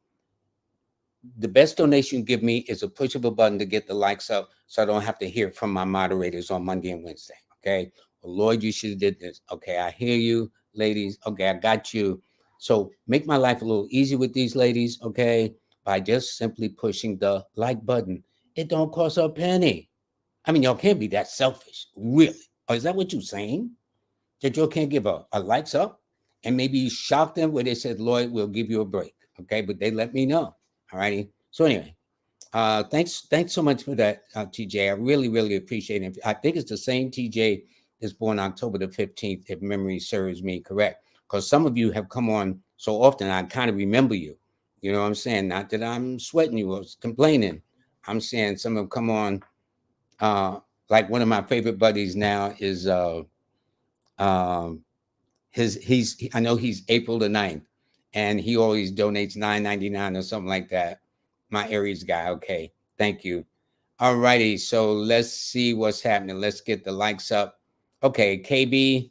the best donation you give me is a push of a button to get the likes up so I don't have to hear from my moderators on Monday and Wednesday. Okay. Well, Lloyd, you should have did this. Okay. I hear you, ladies. Okay. I got you. So make my life a little easy with these ladies. Okay. By just simply pushing the like button. It don't cost a penny. I mean, y'all can't be that selfish. Really? Or is that what you're saying? That you can't give a likes up and maybe shock them where they said, Lloyd, we'll give you a break. Okay. But they let me know. All righty. So anyway, thanks so much for that, TJ. I really, really appreciate it. I think it's the same TJ that's born October the 15th, if memory serves me correct. Because some of you have come on so often, I kind of remember you. You know what I'm saying? Not that I'm sweating you or complaining. I'm saying some have come on. Like one of my favorite buddies now is um, I know he's April the 9th, and he always donates $9.99 or something like that. My Aries guy. Okay. Thank you. All righty. So let's see what's happening. Let's get the likes up. Okay, KB,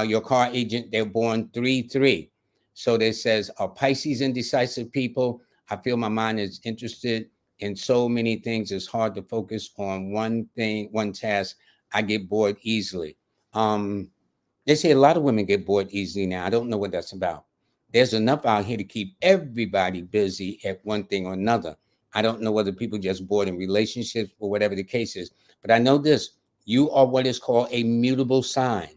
your car agent, they're born 3-3. So this says, are Pisces indecisive people? I feel my mind is interested in so many things. It's hard to focus on one thing, one task. I get bored easily. They say a lot of women get bored easily now. I don't know what that's about. There's enough out here to keep everybody busy at one thing or another. I don't know whether people just bored in relationships or whatever the case is, but I know this: you are what is called a mutable sign.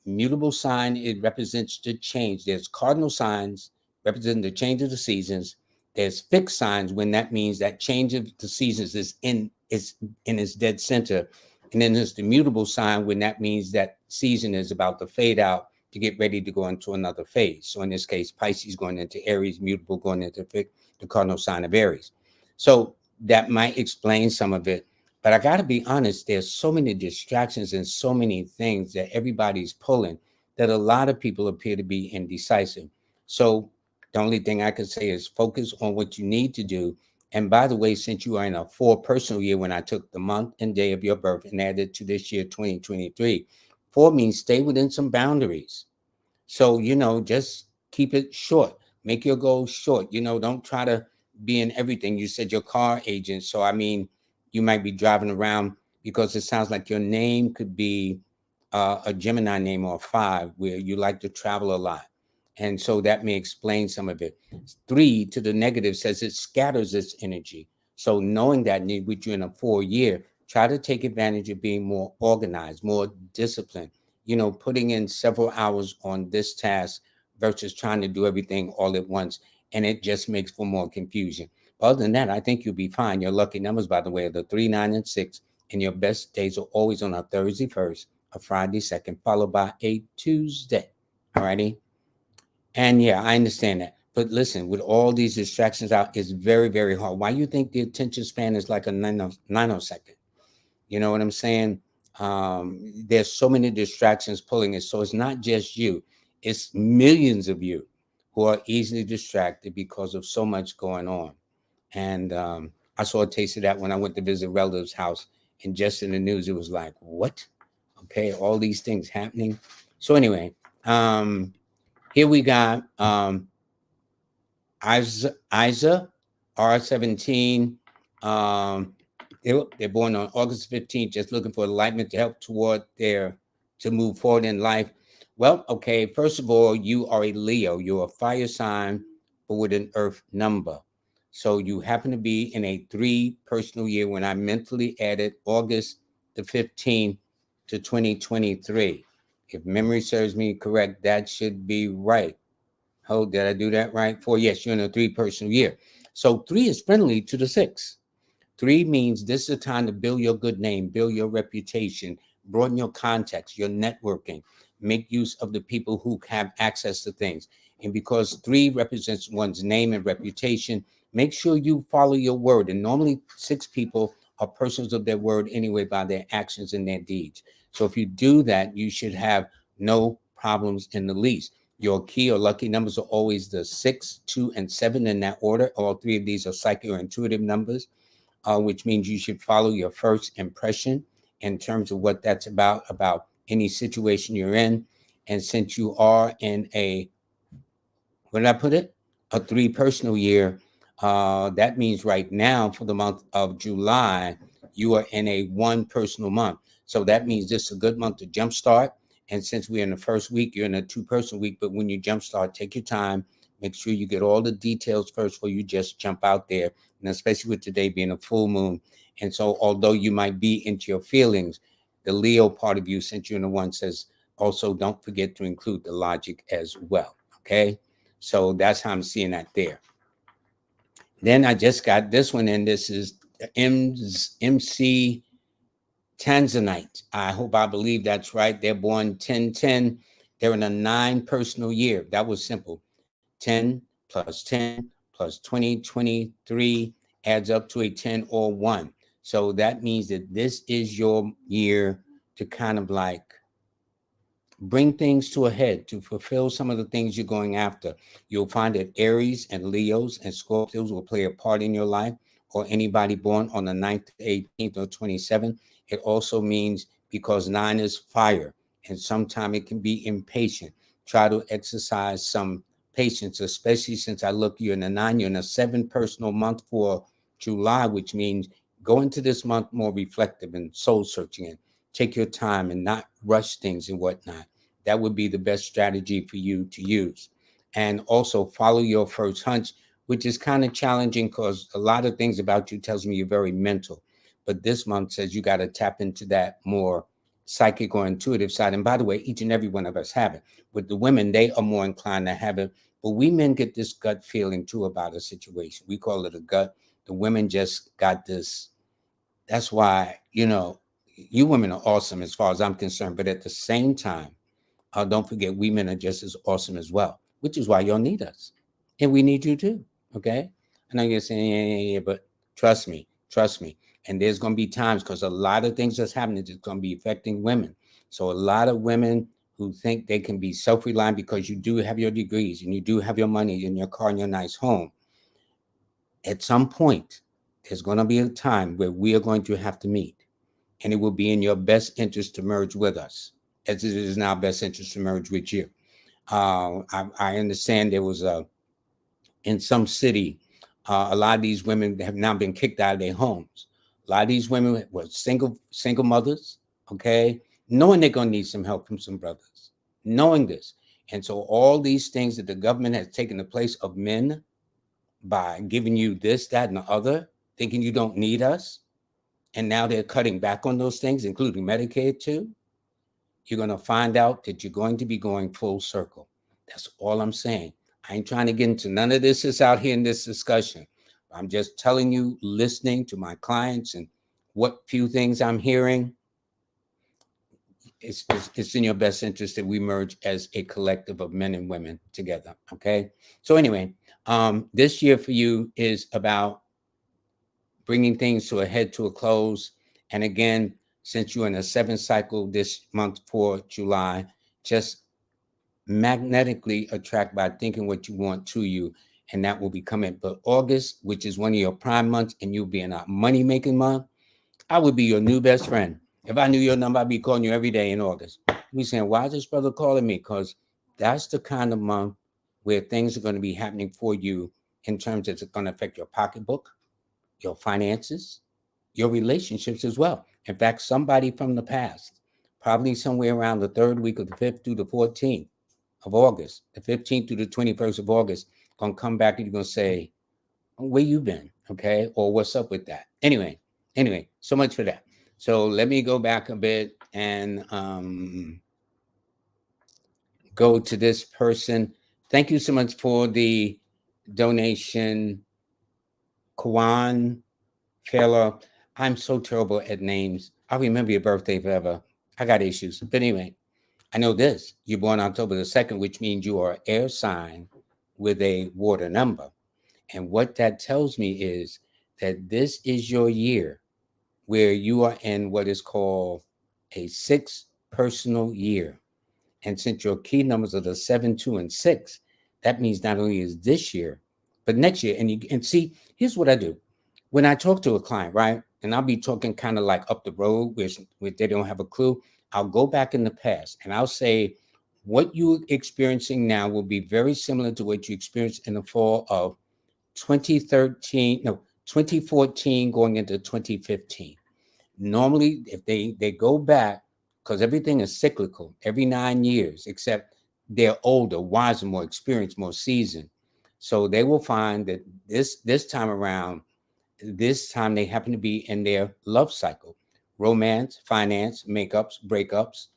Mutable sign, it represents the change. There's cardinal signs representing the change of the seasons. There's fixed signs when that means that change of the seasons is in its dead center. And then there's the mutable sign when that means that season is about to fade out to get ready to go into another phase. So in this case, Pisces going into Aries, mutable going into the cardinal sign of Aries. So that might explain some of it. But I got to be honest, there's so many distractions and so many things that everybody's pulling that a lot of people appear to be indecisive. So the only thing I could say is focus on what you need to do. And by the way, since you are in a 4 personal year, when I took the month and day of your birth and added to this year 2023, 4 means stay within some boundaries. So, just keep it short. Make your goals short. Don't try to be in everything. You said your car agent. So, I mean, you might be driving around because it sounds like your name could be a Gemini name or a 5 where you like to travel a lot. And so that may explain some of it. 3 to the negative says it scatters its energy. So knowing that with you in a 4 year, try to take advantage of being more organized, more disciplined, putting in several hours on this task versus trying to do everything all at once. And it just makes for more confusion. other than that, I think you'll be fine. Your lucky numbers, by the way, are the 3, 9, and 6. And your best days are always on a Thursday first, a Friday second, followed by a Tuesday. All righty. And yeah, I understand that. But listen, with all these distractions out, it's very, very hard. Why you think the attention span is like a nanosecond? You know what I'm saying? There's so many distractions pulling it. So it's not just you, it's millions of you who are easily distracted because of so much going on. And I saw a taste of that when I went to visit a relative's house. And just in the news, it was like, what? Okay, all these things happening. So anyway, here we got Isa R17. They're born on August 15th, just looking for enlightenment to help toward to move forward in life. Well, okay, first of all, you are a Leo. You're a fire sign, but with an earth number. So you happen to be in a 3 personal year when I mentally added August the 15th to 2023. If memory serves me correct, that should be right. Oh, did I do that right? 4, yes, you're in a 3 personal year. So 3 is friendly to the 6. 3 means this is a time to build your good name, build your reputation, broaden your contacts, your networking, make use of the people who have access to things. And because 3 represents one's name and reputation, make sure you follow your word. And normally 6 people are persons of their word anyway by their actions and their deeds. So if you do that, you should have no problems in the least. Your key or lucky numbers are always the 6, 2, and 7 in that order. All 3 of these are psychic or intuitive numbers, which means you should follow your first impression in terms of what that's about any situation you're in. And since you are in a, where did I put it? A 3 personal year, that means right now for the month of July, you are in a 1 personal month. So that means this is a good month to jumpstart. And since we're in the first week, you're in a 2 personal week. But when you jumpstart, take your time. Make sure you get all the details first before you just jump out there. And especially with today being a full moon. And so although you might be into your feelings, the Leo part of you, since you're in the 1, says also don't forget to include the logic as well. Okay. So that's how I'm seeing that there. Then I just got this one, and this is MC Tanzanite. I believe that's right. They're born 10-10. They're in a 9 personal year. That was simple. 10 plus 10 plus 20, 23 adds up to a 10 or 1. So that means that this is your year to kind of like bring things to a head, to fulfill some of the things you're going after. You'll find that Aries and Leos and Scorpios will play a part in your life, or anybody born on the 9th, 18th, or 27th. It also means because 9 is fire, and sometimes it can be impatient. Try to exercise some patience, especially since I look, you're in a 9, you're in a 7 personal month for July, which means go into this month more reflective and soul searching and take your time and not rush things and whatnot. That would be the best strategy for you to use. And also follow your first hunch, which is kind of challenging because a lot of things about you tells me you're very mental. But this month says you got to tap into that more psychic or intuitive side. And by the way, each and every one of us have it. With the women, they are more inclined to have it. But we men get this gut feeling too about a situation. We call it a gut. The women just got this. That's why, you women are awesome as far as I'm concerned. But at the same time, don't forget, we men are just as awesome as well, which is why y'all need us. And we need you too. Okay. I know you're saying, yeah, but trust me, trust me. And there's going to be times because a lot of things that's happening is going to be affecting women. So a lot of women who think they can be self-reliant because you do have your degrees and you do have your money and your car and your nice home. At some point, there's going to be a time where we are going to have to meet. And it will be in your best interest to merge with us, as it is in our best interest to merge with you. I understand there was in some city, a lot of these women have now been kicked out of their homes. A lot of these women were single mothers, okay, knowing they're going to need some help from some brothers, knowing this. And so all these things that the government has taken the place of men by giving you this, that, and the other, thinking you don't need us. And now they're cutting back on those things, including Medicaid too. You're going to find out that you're going to be going full circle. That's all I'm saying. I ain't trying to get into none of this is out here in this discussion. I'm just telling you, listening to my clients and what few things I'm hearing, it's in your best interest that we merge as a collective of men and women together. Okay. So anyway, this year for you is about bringing things to a head, to a close. And again, since you're in a 7th cycle this month for July, just magnetically attract by thinking what you want to you, and that will be coming. But August, which is one of your prime months, and you'll be in a money making month, I would be your new best friend. If I knew your number, I'd be calling you every day in August. Be saying, why is this brother calling me? Because that's the kind of month where things are going to be happening for you in terms of it's going to affect your pocketbook, your finances, your relationships as well. In fact, somebody from the past, probably somewhere around the 3rd week of the 5th through the 14th of August, the 15th through the 21st of August, going to come back and you're going to say, where you been? Okay. Or what's up with that? Anyway, so much for that. So let me go back a bit and go to this person. Thank you so much for the donation, Kwan Fela. I'm so terrible at names. I'll remember your birthday forever. I got issues. But anyway, I know this. You're born October the 2nd, which means you are air sign with a water number. And what that tells me is that this is your year where you are in what is called a 6 personal year. And since your key numbers are the 7, 2, and 6, that means not only is this year, but next year. And see, here's what I do. When I talk to a client, right? And I'll be talking kind of like up the road where they don't have a clue. I'll go back in the past and I'll say, what you're experiencing now will be very similar to what you experienced in the fall of 2014 going into 2015. Normally, if they go back, because everything is cyclical, every 9 years, except they're older, wiser, more experienced, more seasoned. So they will find that this time around, this time they happen to be in their love cycle, romance, finance, makeups, breakups.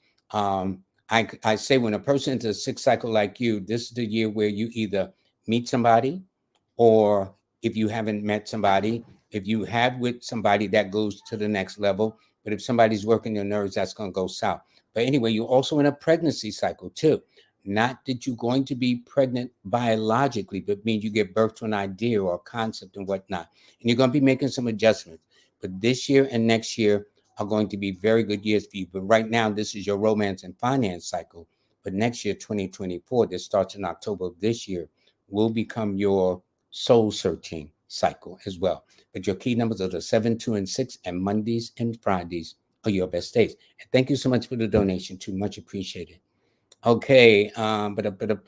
I say when a person is a 6 cycle like you, this is the year where you either meet somebody, or if you haven't met somebody, if you have with somebody, that goes to the next level. But if somebody's working your nerves, that's going to go south. But anyway, you're also in a pregnancy cycle too. Not that you're going to be pregnant biologically, but means you give birth to an idea or a concept and whatnot. And you're going to be making some adjustments. But this year and next year are going to be very good years for you. But right now, this is your romance and finance cycle. But next year, 2024, that starts in October of this year, will become your soul searching cycle as well. But your key numbers are the 7, 2, and 6, and Mondays and Fridays are your best days. And thank you so much for the donation too. Much appreciated. Okay. I'm going to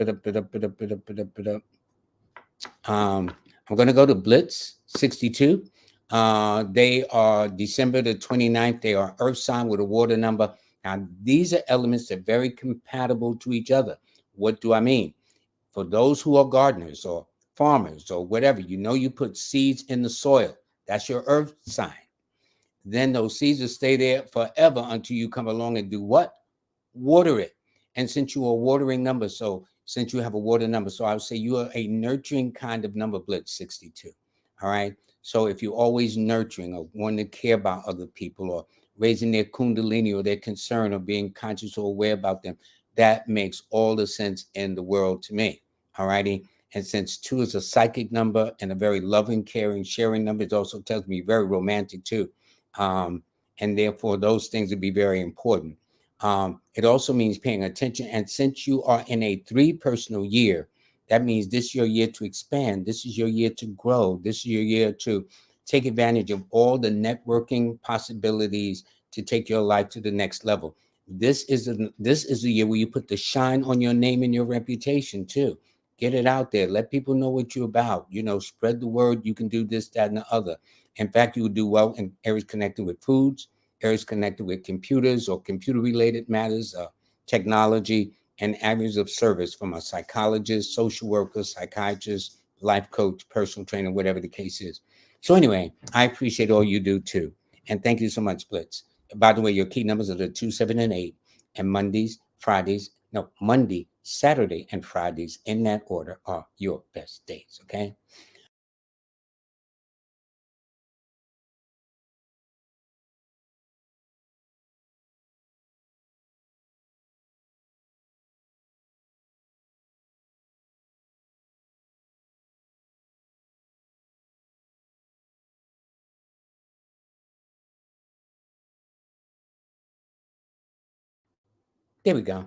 go to Blitz 62. They are December the 29th. They are Earth sign with a water number. Now, these are elements that are very compatible to each other. What do I mean? For those who are gardeners or farmers or whatever, you put seeds in the soil. That's your Earth sign. Then those seeds will stay there forever until you come along and do what? Water it. And since you are a watering number, so since you have a water number, so I would say you are a nurturing kind of number, Blitz 62. All right. So if you're always nurturing or wanting to care about other people or raising their kundalini or their concern or being conscious or aware about them, that makes all the sense in the world to me. All righty. And since 2 is a psychic number and a very loving, caring, sharing number, it also tells me very romantic too. And therefore, those things would be very important. It also means paying attention. And since you are in a 3 personal year, that means this is your year to expand. This is your year to grow. This is your year to take advantage of all the networking possibilities to take your life to the next level. This is a year where you put the shine on your name and your reputation too. Get it out there. Let people know what you're about. Spread the word. You can do this, that, and the other. In fact, you would do well in areas connected with foods, areas connected with computers or computer-related matters, technology, and areas of service from a psychologist, social worker, psychiatrist, life coach, personal trainer, whatever the case is. So anyway, I appreciate all you do too. And thank you so much, Blitz. By the way, your key numbers are the 2, 7, and 8. And Monday, Saturday, and Fridays in that order are your best days, okay? There we go.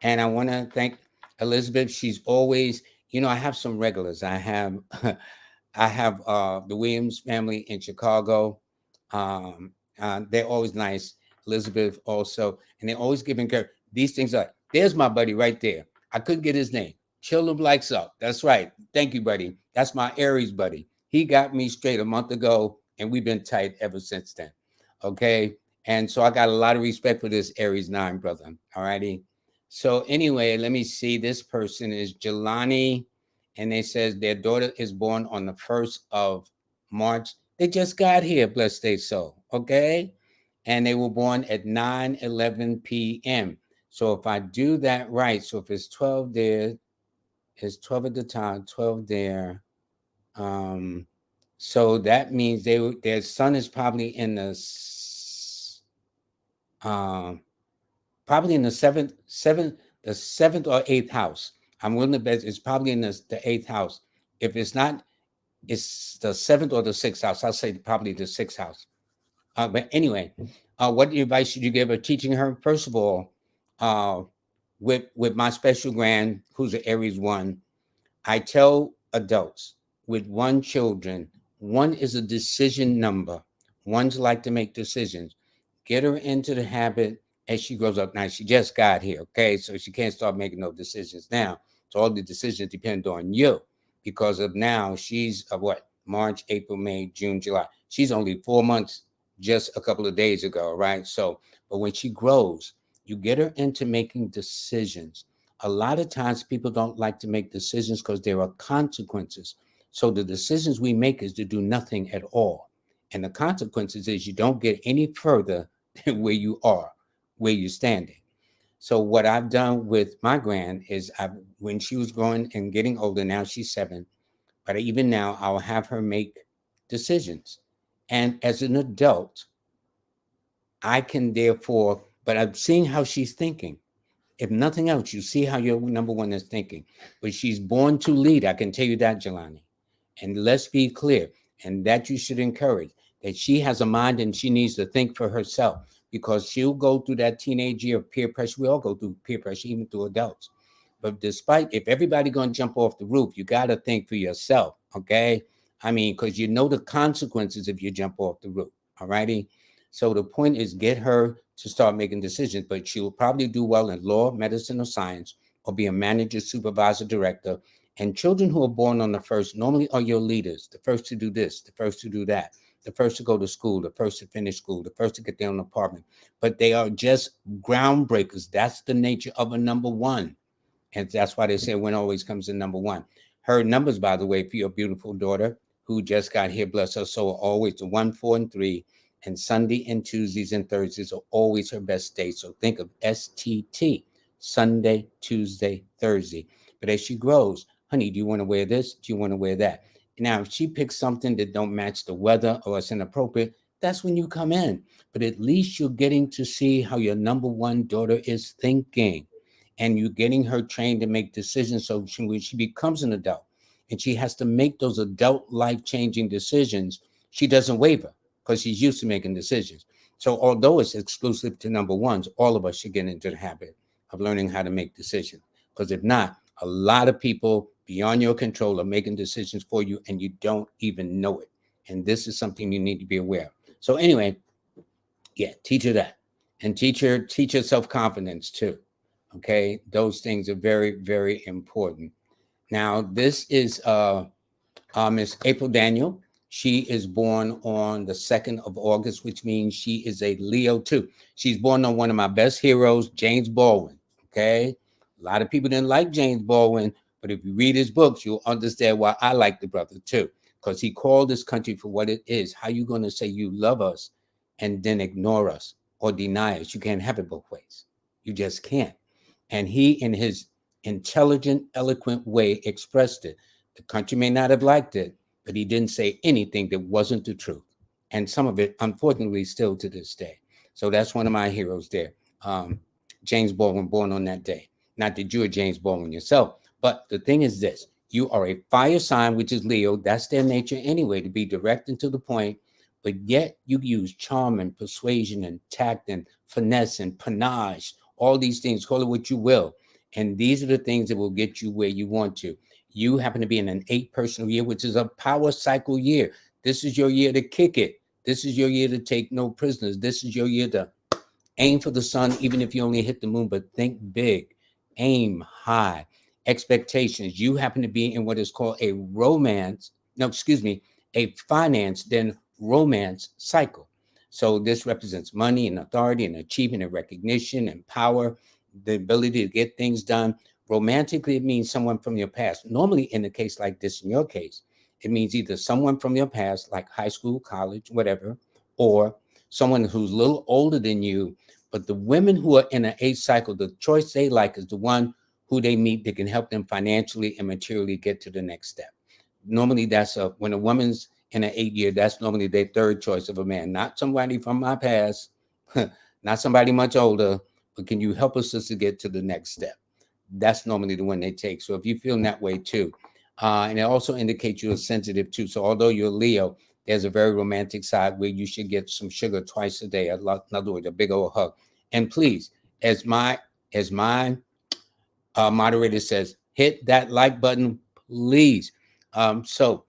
And I want to thank Elizabeth. She's always, I have some regulars. I have I have the Williams family in Chicago. Um, they're always nice. Elizabeth also, and they're always giving care. These things are. There's my buddy right there. I couldn't get his name. Chillum likes up. That's right. Thank you, buddy. That's my Aries buddy. He got me straight a month ago, and we've been tight ever since then. Okay. And so I got a lot of respect for this Aries 9 brother. All righty. So anyway, let me see. This person is Jelani, and they says their daughter is born on the 1st of March. They just got here, bless their soul. Okay. And they were born at 9:11 p.m. So if I do that right, so if it's 12 there, it's 12 at the top, 12 there. So that means their son is probably in the seventh or eighth house. I'm willing to bet it's probably in the eighth house. If it's not, it's the seventh or the sixth house. I'll say probably the sixth house. But anyway, what advice should you give her teaching her? First of all, with my special grand, who's an Aries 1, I tell adults with 1 children, 1 is a decision number. 1's like to make decisions. Get her into the habit as she grows up. Now, she just got here, okay? So she can't start making no decisions now. So all the decisions depend on you because of now she's what? March, April, May, June, July. She's only 4 months just a couple of days ago, right? So, but when she grows, you get her into making decisions. A lot of times people don't like to make decisions because there are consequences. So the decisions we make is to do nothing at all. And the consequences is you don't get any further than where you are, where you're standing. So what I've done with my grand is when she was growing and getting older, now she's 7, but even now I'll have her make decisions. And as an adult, I can therefore, but I'm seeing how she's thinking. If nothing else, you see how your number 1 is thinking. But she's born to lead. I can tell you that, Jelani. And let's be clear, and that you should encourage, that she has a mind and she needs to think for herself because she'll go through that teenage year of peer pressure. We all go through peer pressure, even through adults. But if everybody going to jump off the roof, you got to think for yourself, okay? I mean, because you know the consequences if you jump off the roof, all righty? So the point is get her to start making decisions, but she will probably do well in law, medicine, or science, or be a manager, supervisor, director. And children who are born on the 1st normally are your leaders, the first to do this, the first to do that, the first to go to school, the first to finish school, the first to get their own apartment. But they are just groundbreakers. That's the nature of a number 1. And that's why they say win always comes in number 1. Her numbers, by the way, for your beautiful daughter who just got here, bless her soul, always the 1, 4, and 3. And Sunday and Tuesdays and Thursdays are always her best days. So think of STT, Sunday, Tuesday, Thursday. But as she grows, honey, do you want to wear this? Do you want to wear that? Now, if she picks something that don't match the weather or it's inappropriate, that's when you come in. But at least you're getting to see how your number 1 daughter is thinking. And you're getting her trained to make decisions. So when she becomes an adult and she has to make those adult life-changing decisions, she doesn't waver because she's used to making decisions. So although it's exclusive to number 1s, all of us should get into the habit of learning how to make decisions. Because if not, a lot of people beyond your control are making decisions for you and you don't even know it. And this is something you need to be aware of. So anyway, yeah, teach her that. And teach her self-confidence too. Okay, those things are very, very important. Now, this is Miss April Daniel. She is born on the 2nd of August, which means she is a Leo too. She's born on one of my best heroes, James Baldwin. Okay, a lot of people didn't like James Baldwin, but if you read his books, you'll understand why I like the brother too, because he called this country for what it is. How you going to say you love us and then ignore us or deny us? You can't have it both ways. You just can't. And he, in his intelligent, eloquent way, expressed it. The country may not have liked it, but he didn't say anything that wasn't the truth. And some of it, unfortunately, still to this day. So that's one of my heroes there. James Baldwin, born on that day. Not that you're James Baldwin yourself, but the thing is this. You are a fire sign, which is Leo. That's their nature anyway, to be direct and to the point. But yet you use charm and persuasion and tact and finesse and panache, all these things, call it what you will. And these are the things that will get you where you want to. You happen to be in an 8 personal year, which is a power cycle year. This is your year to kick it. This is your year to take no prisoners. This is your year to aim for the sun, even if you only hit the moon, but think big, aim high. Expectations. You happen to be in what is called a a finance, then romance cycle. So this represents money and authority and achievement and recognition and power, the ability to get things done. Romantically, it means someone from your past. Normally, in a case like this, in your case, it means either someone from your past, like high school, college, whatever, or someone who's a little older than you. But the women who are in an 8 cycle, the choice they like is the one who they meet that can help them financially and materially get to the next step. Normally, when a woman's in an 8 year, that's normally their third choice of a man, not somebody from my past, not somebody much older, but can you help us to get to the next step? That's normally the one they take. So if you feel that way too, and it also indicates you're sensitive too. So although you're Leo, there's a very romantic side where you should get some sugar twice a day. In other words, a big old hug. And please, as my moderator says, hit that like button, please. So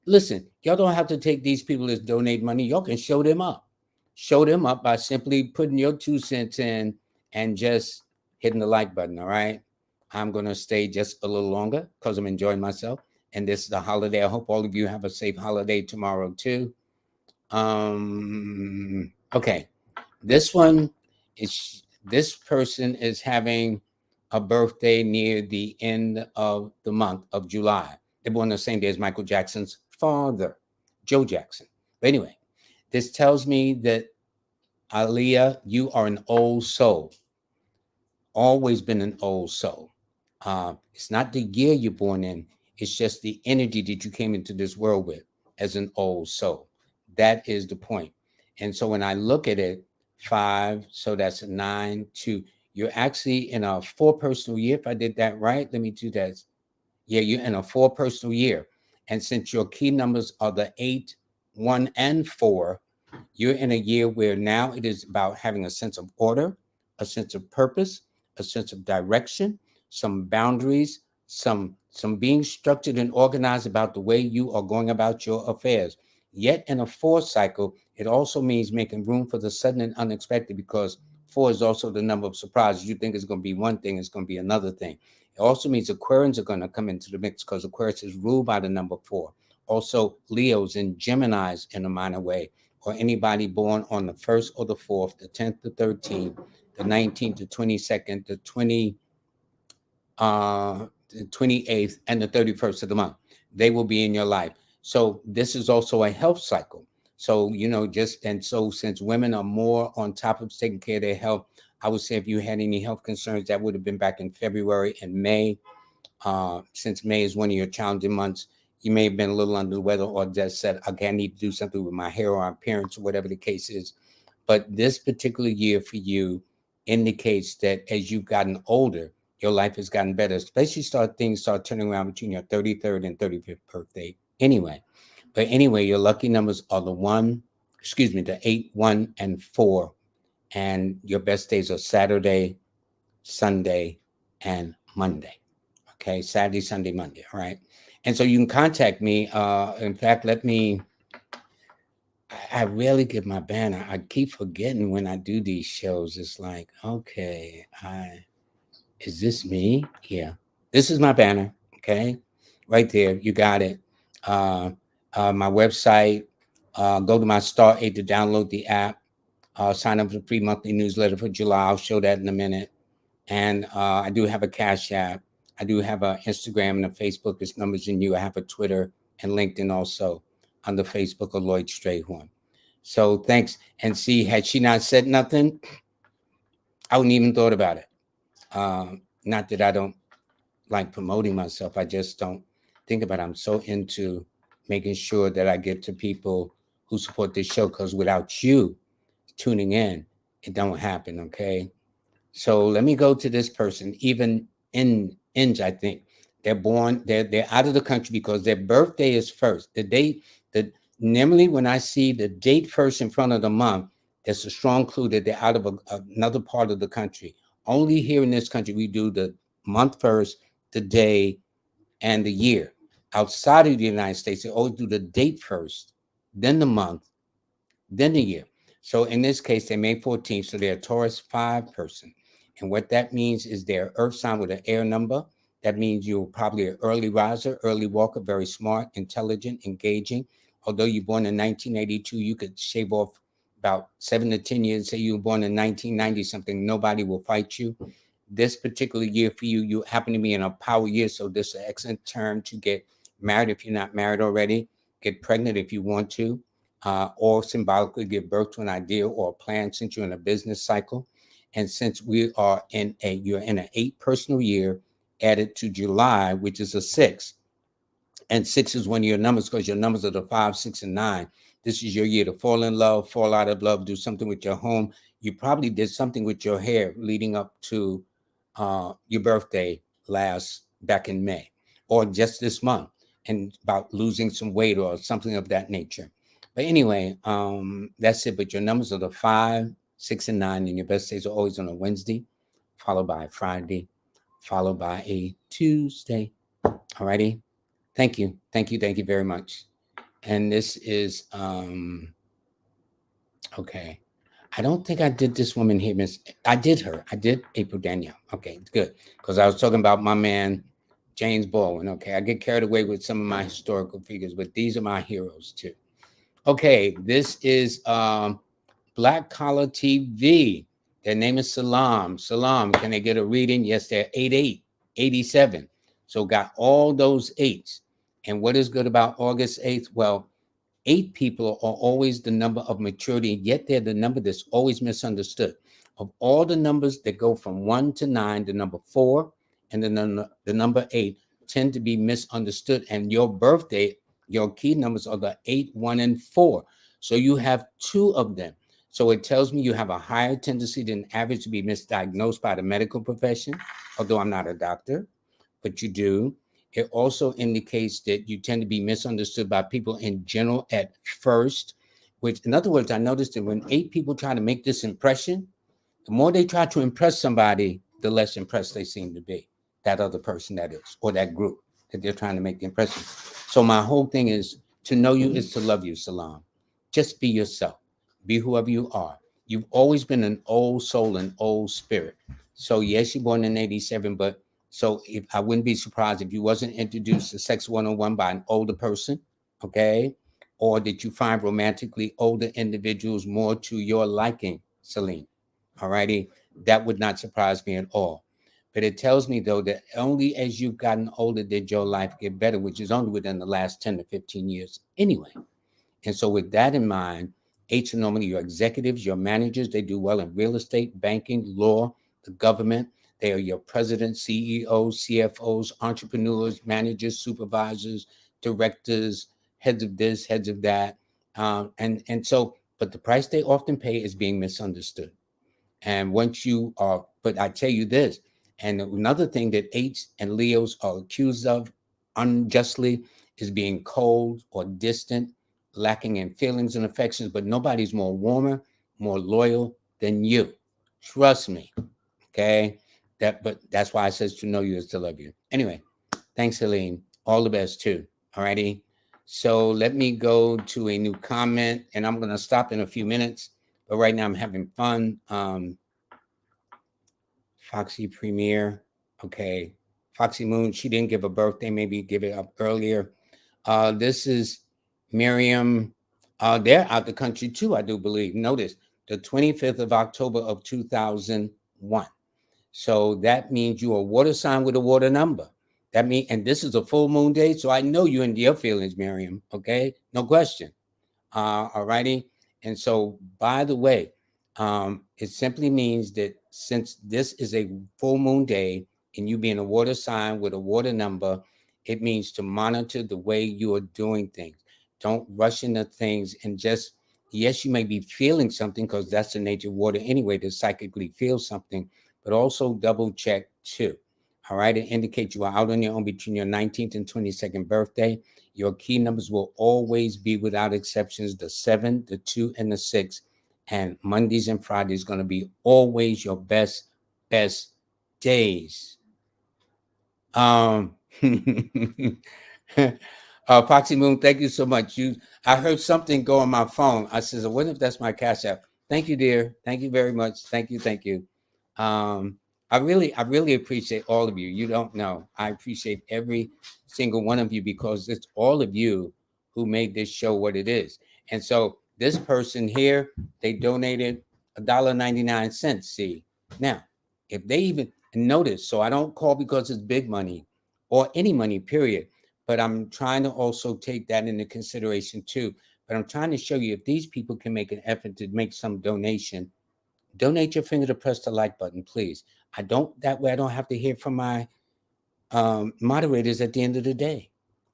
listen, y'all don't have to take these people as donate money. Y'all can show them up. Show them up by simply putting your 2 cents in and just hitting the like button. All right. I'm going to stay just a little longer because I'm enjoying myself. And this is a holiday. I hope all of you have a safe holiday tomorrow too. Okay. This person is having a birthday near the end of the month of July. They're born the same day as Michael Jackson's father, Joe Jackson. But anyway, this tells me that, Aaliyah, you are an old soul. Always been an old soul. It's not the year you're born in. It's just the energy that you came into this world with as an old soul. That is the point. And so when I look at it, 5, so that's 9, 2. You're actually in a 4 personal year. If I did that right, let me do that. Yeah, you're in a 4 personal year. And since your key numbers are the 8, 1, and 4, you're in a year where now it is about having a sense of order, a sense of purpose, a sense of direction, some boundaries, some being structured and organized about the way you are going about your affairs. Yet in a 4 cycle, it also means making room for the sudden and unexpected, because 4 is also the number of surprises. You think it's going to be one thing, it's going to be another thing. It also means Aquarians are going to come into the mix because Aquarius is ruled by the number 4. Also, Leos and Geminis in a minor way, or anybody born on the 1st or the 4th, the 10th, the 13th, the 19th, the 22nd, the 28th, and the 31st of the month. They will be in your life. So this is also a health cycle. So, so since women are more on top of taking care of their health, I would say if you had any health concerns, that would have been back in February and May. Since May is one of your challenging months, you may have been a little under the weather or just said, okay, I need to do something with my hair or appearance or whatever the case is. But this particular year for you indicates that as you've gotten older, your life has gotten better, especially things start turning around between your 33rd and 35th birthday anyway. But anyway, your lucky numbers are the 8, 1, and 4. And your best days are Saturday, Sunday, and Monday. Okay, Saturday, Sunday, Monday. All right. And so you can contact me. In fact, I rarely get my banner. I keep forgetting when I do these shows. It's like, okay, is this me? Yeah, this is my banner. Okay, right there. You got it. My website. Go to my Star 8 to download the app. Sign up for the free monthly newsletter for July. I'll show that in a minute. And I do have a Cash App. I do have an Instagram and a Facebook. It's Numbers in You. I have a Twitter and LinkedIn also on the Facebook of LLoyd Strayhorn. So thanks. And see, had she not said nothing, I wouldn't even thought about it. Not that I don't like promoting myself. I just don't think about it. I'm so into making sure that I get to people who support this show, because without you tuning in, it don't happen. Okay. So let me go to this person. Even in I think they're out of the country because their birthday is first. The date that normally when I see the date first in front of the month, That's a strong clue that they're out of another part of the country. Only here in this country, we do the month first, the day, and the year. Outside of the United States, they always do the date first, then the month, then the year. So in this case, they're May 14th, so they're a Taurus 5 person. And what that means is they're earth sign with an air number. That means you're probably an early riser, early walker, very smart, intelligent, engaging. Although you're born in 1982, you could shave off about 7 to 10 years. Say you were born in 1990 something, nobody will fight you. This particular year for you, you happen to be in a power year. So this is an excellent term to get married if you're not married already, get pregnant if you want to, or symbolically give birth to an idea or a plan since you're in a business cycle. And since we are you're in an 8 personal year added to July, which is a 6. And 6 is one of your numbers because your numbers are the 5, 6, and 9. This is your year to fall in love, fall out of love, do something with your home. You probably did something with your hair leading up to your birthday back in May, or just this month, and about losing some weight or something of that nature. But anyway, that's it. But your numbers are the 5, 6, and 9, and your best days are always on a Wednesday, followed by a Friday, followed by a Tuesday. Alrighty. Thank you. Thank you. Thank you very much. And this is okay. I don't think I did this woman here, Miss. I did her. I did April Danielle. Okay, good. Because I was talking about my man, James Baldwin. Okay, I get carried away with some of my historical figures, but these are my heroes too. Okay, this is Black Collar TV. Their name is Salam. Salam, can they get a reading? Yes, they're 88, 87. So got all those 8s. And what is good about August 8th? Well, 8 people are always the number of maturity, and yet they're the number that's always misunderstood. Of all the numbers that go from 1 to 9, the number 4 and the number 8 tend to be misunderstood. And your birthday, your key numbers are the 8, 1, and 4. So you have 2 of them. So it tells me you have a higher tendency than average to be misdiagnosed by the medical profession, although I'm not a doctor, but you do. It also indicates that you tend to be misunderstood by people in general at first, which, in other words, I noticed that when 8 people try to make this impression, the more they try to impress somebody, the less impressed they seem to be. That other person, that is, or that group that they're trying to make the impression. So my whole thing is to know you is to love you, Salam. Just be yourself. Be whoever you are. You've always been an old soul, an old spirit. So yes, you're born in 87, but so if I wouldn't be surprised if you wasn't introduced to Sex 101 by an older person, okay? Or that you find romantically older individuals more to your liking, Celine. All righty. That would not surprise me at all. But it tells me, though, that only as you've gotten older did your life get better, which is only within the last 10 to 15 years anyway. And so with that in mind, 8s are normally your executives, your managers. They do well in real estate, banking, law, the government. They are your presidents, CEOs, CFOs, entrepreneurs, managers, supervisors, directors, heads of this, heads of that. But the price they often pay is being misunderstood. And once you are, but I tell you this, and another thing that 8s and Leos are accused of unjustly is being cold or distant, lacking in feelings and affections, but nobody's more warmer, more loyal than you. Trust me. Okay. But that's why it says to know you is to love you. Anyway, thanks, Helene. All the best too. All righty. So let me go to a new comment, and I'm going to stop in a few minutes. But right now I'm having fun. Foxy Premier. Okay. Foxy Moon, she didn't give a birthday, maybe give it up earlier. This is Miriam. They're out the country too, I do believe. Notice the 25th of October of 2001. So that means you are a water sign with a water number. That means, and this is a full moon day, so I know you and your feelings, Miriam. Okay, no question. All righty. And so, by the way, it simply means that since this is a full moon day and you being a water sign with a water number, it means to monitor the way you are doing things. Don't rush into things and just, yes, you may be feeling something because that's the nature of water anyway, to psychically feel something, but also double check too. All right. It indicates you are out on your own between your 19th and 22nd birthday. Your key numbers will always be, without exceptions, the 7, the 2, and the 6. And Mondays and Fridays going to be always your best days. Um, Foxy Moon, thank you so much. I heard something go on my phone. I says, I wonder if that's my Cash App. Thank you, dear. Thank you very much. Thank you. Um, I really appreciate all of you. You don't know. I appreciate every single one of you because it's all of you who made this show what it is. And so this person here, they donated $1.99. See, now if they even notice, so I don't call because it's big money or any money, period. But I'm trying to also take that into consideration too. But I'm trying to show you if these people can make an effort to make some donation, donate your finger to press the like button, please. I don't, that way I don't have to hear from my moderators at the end of the day.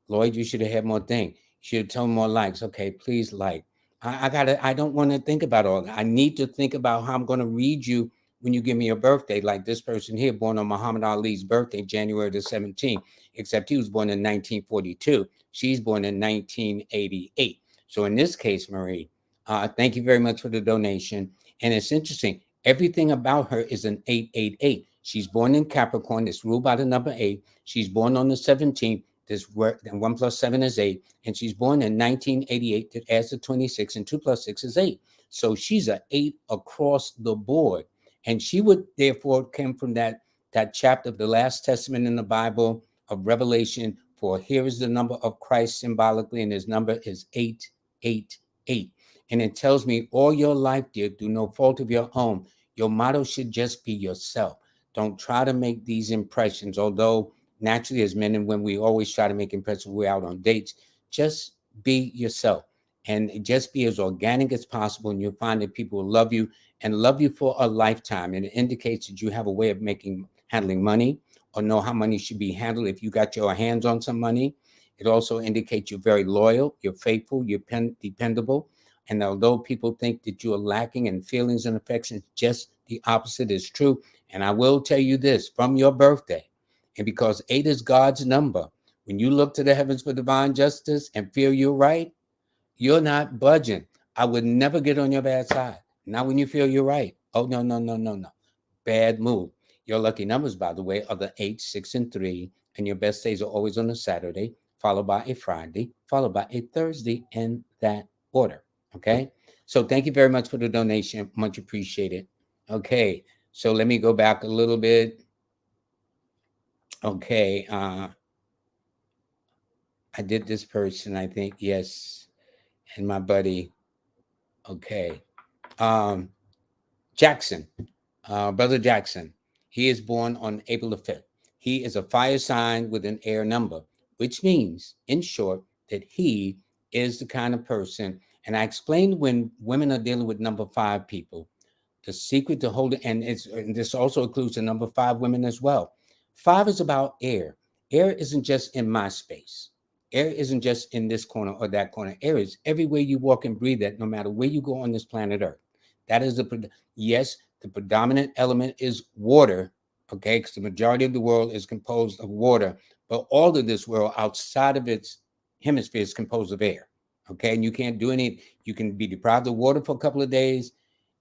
Lloyd, you should have had more thing. You should have told more likes. Okay, please like. I don't want to think about all that. I need to think about how I'm going to read you when you give me your birthday. Like this person here, born on Muhammad Ali's birthday, January the 17th, except he was born in 1942. She's born in 1988. So in this case, Marie, thank you very much for the donation. And it's interesting. Everything about her is an 888. She's born in Capricorn. It's ruled by the number 8. She's born on the 17th. This work, and 1 plus 7 is 8. And she's born in 1988. That adds to 26, and 2 plus 6 is 8. So she's an 8 across the board. And she would therefore come from that chapter of the last testament in the Bible of Revelation. For here is the number of Christ symbolically, and his number is 888. And it tells me all your life, dear, through no fault of your own, your motto should just be yourself. Don't try to make these impressions, although naturally as men and women, we always try to make impressions. We're out on dates. Just be yourself and just be as organic as possible. And you'll find that people will love you and love you for a lifetime. And it indicates that you have a way of handling money or know how money should be handled. If you got your hands on some money, it also indicates you're very loyal, you're faithful, you're dependable. And although people think that you are lacking in feelings and affections, just the opposite is true. And I will tell you this from your birthday, and because 8 is God's number, when you look to the heavens for divine justice and feel you're right, you're not budging. I would never get on your bad side. Not when you feel you're right. Oh, no, no, no, no, no. Bad move. Your lucky numbers, by the way, are the 8, 6, and 3. And your best days are always on a Saturday, followed by a Friday, followed by a Thursday, in that order. Okay? So thank you very much for the donation. Much appreciated. Okay. So let me go back a little bit. Okay. I did this person, I think, yes. And my buddy. Okay. Um, Jackson, Brother Jackson. He is born on April the 5th. He is a fire sign with an air number, which means, in short, that he is the kind of person. And I explained when women are dealing with number 5 people, the secret to holding, and this also includes the number 5 women as well. 5 is about air. Air isn't just in my space. Air isn't just in this corner or that corner. Air is everywhere you walk and breathe at, no matter where you go on this planet Earth. That is yes, the predominant element is water, okay, because the majority of the world is composed of water, but all of this world outside of its hemisphere is composed of air, okay, and you can't do any, you can be deprived of water for a couple of days,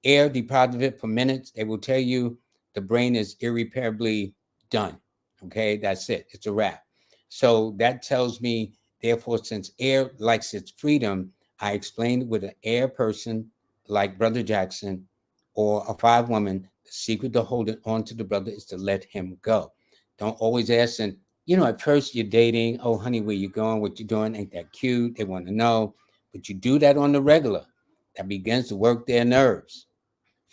air deprived of it for minutes. They will tell you the brain is irreparably done, okay, that's it, it's a wrap. So that tells me, therefore, since air likes its freedom, I explained with an air person like Brother Jackson or a 5 woman, the secret to holding on to the brother is to let him go. Don't always ask. And, at first you're dating. Oh, honey, where you going? What you doing? Ain't that cute? They want to know. But you do that on the regular. That begins to work their nerves.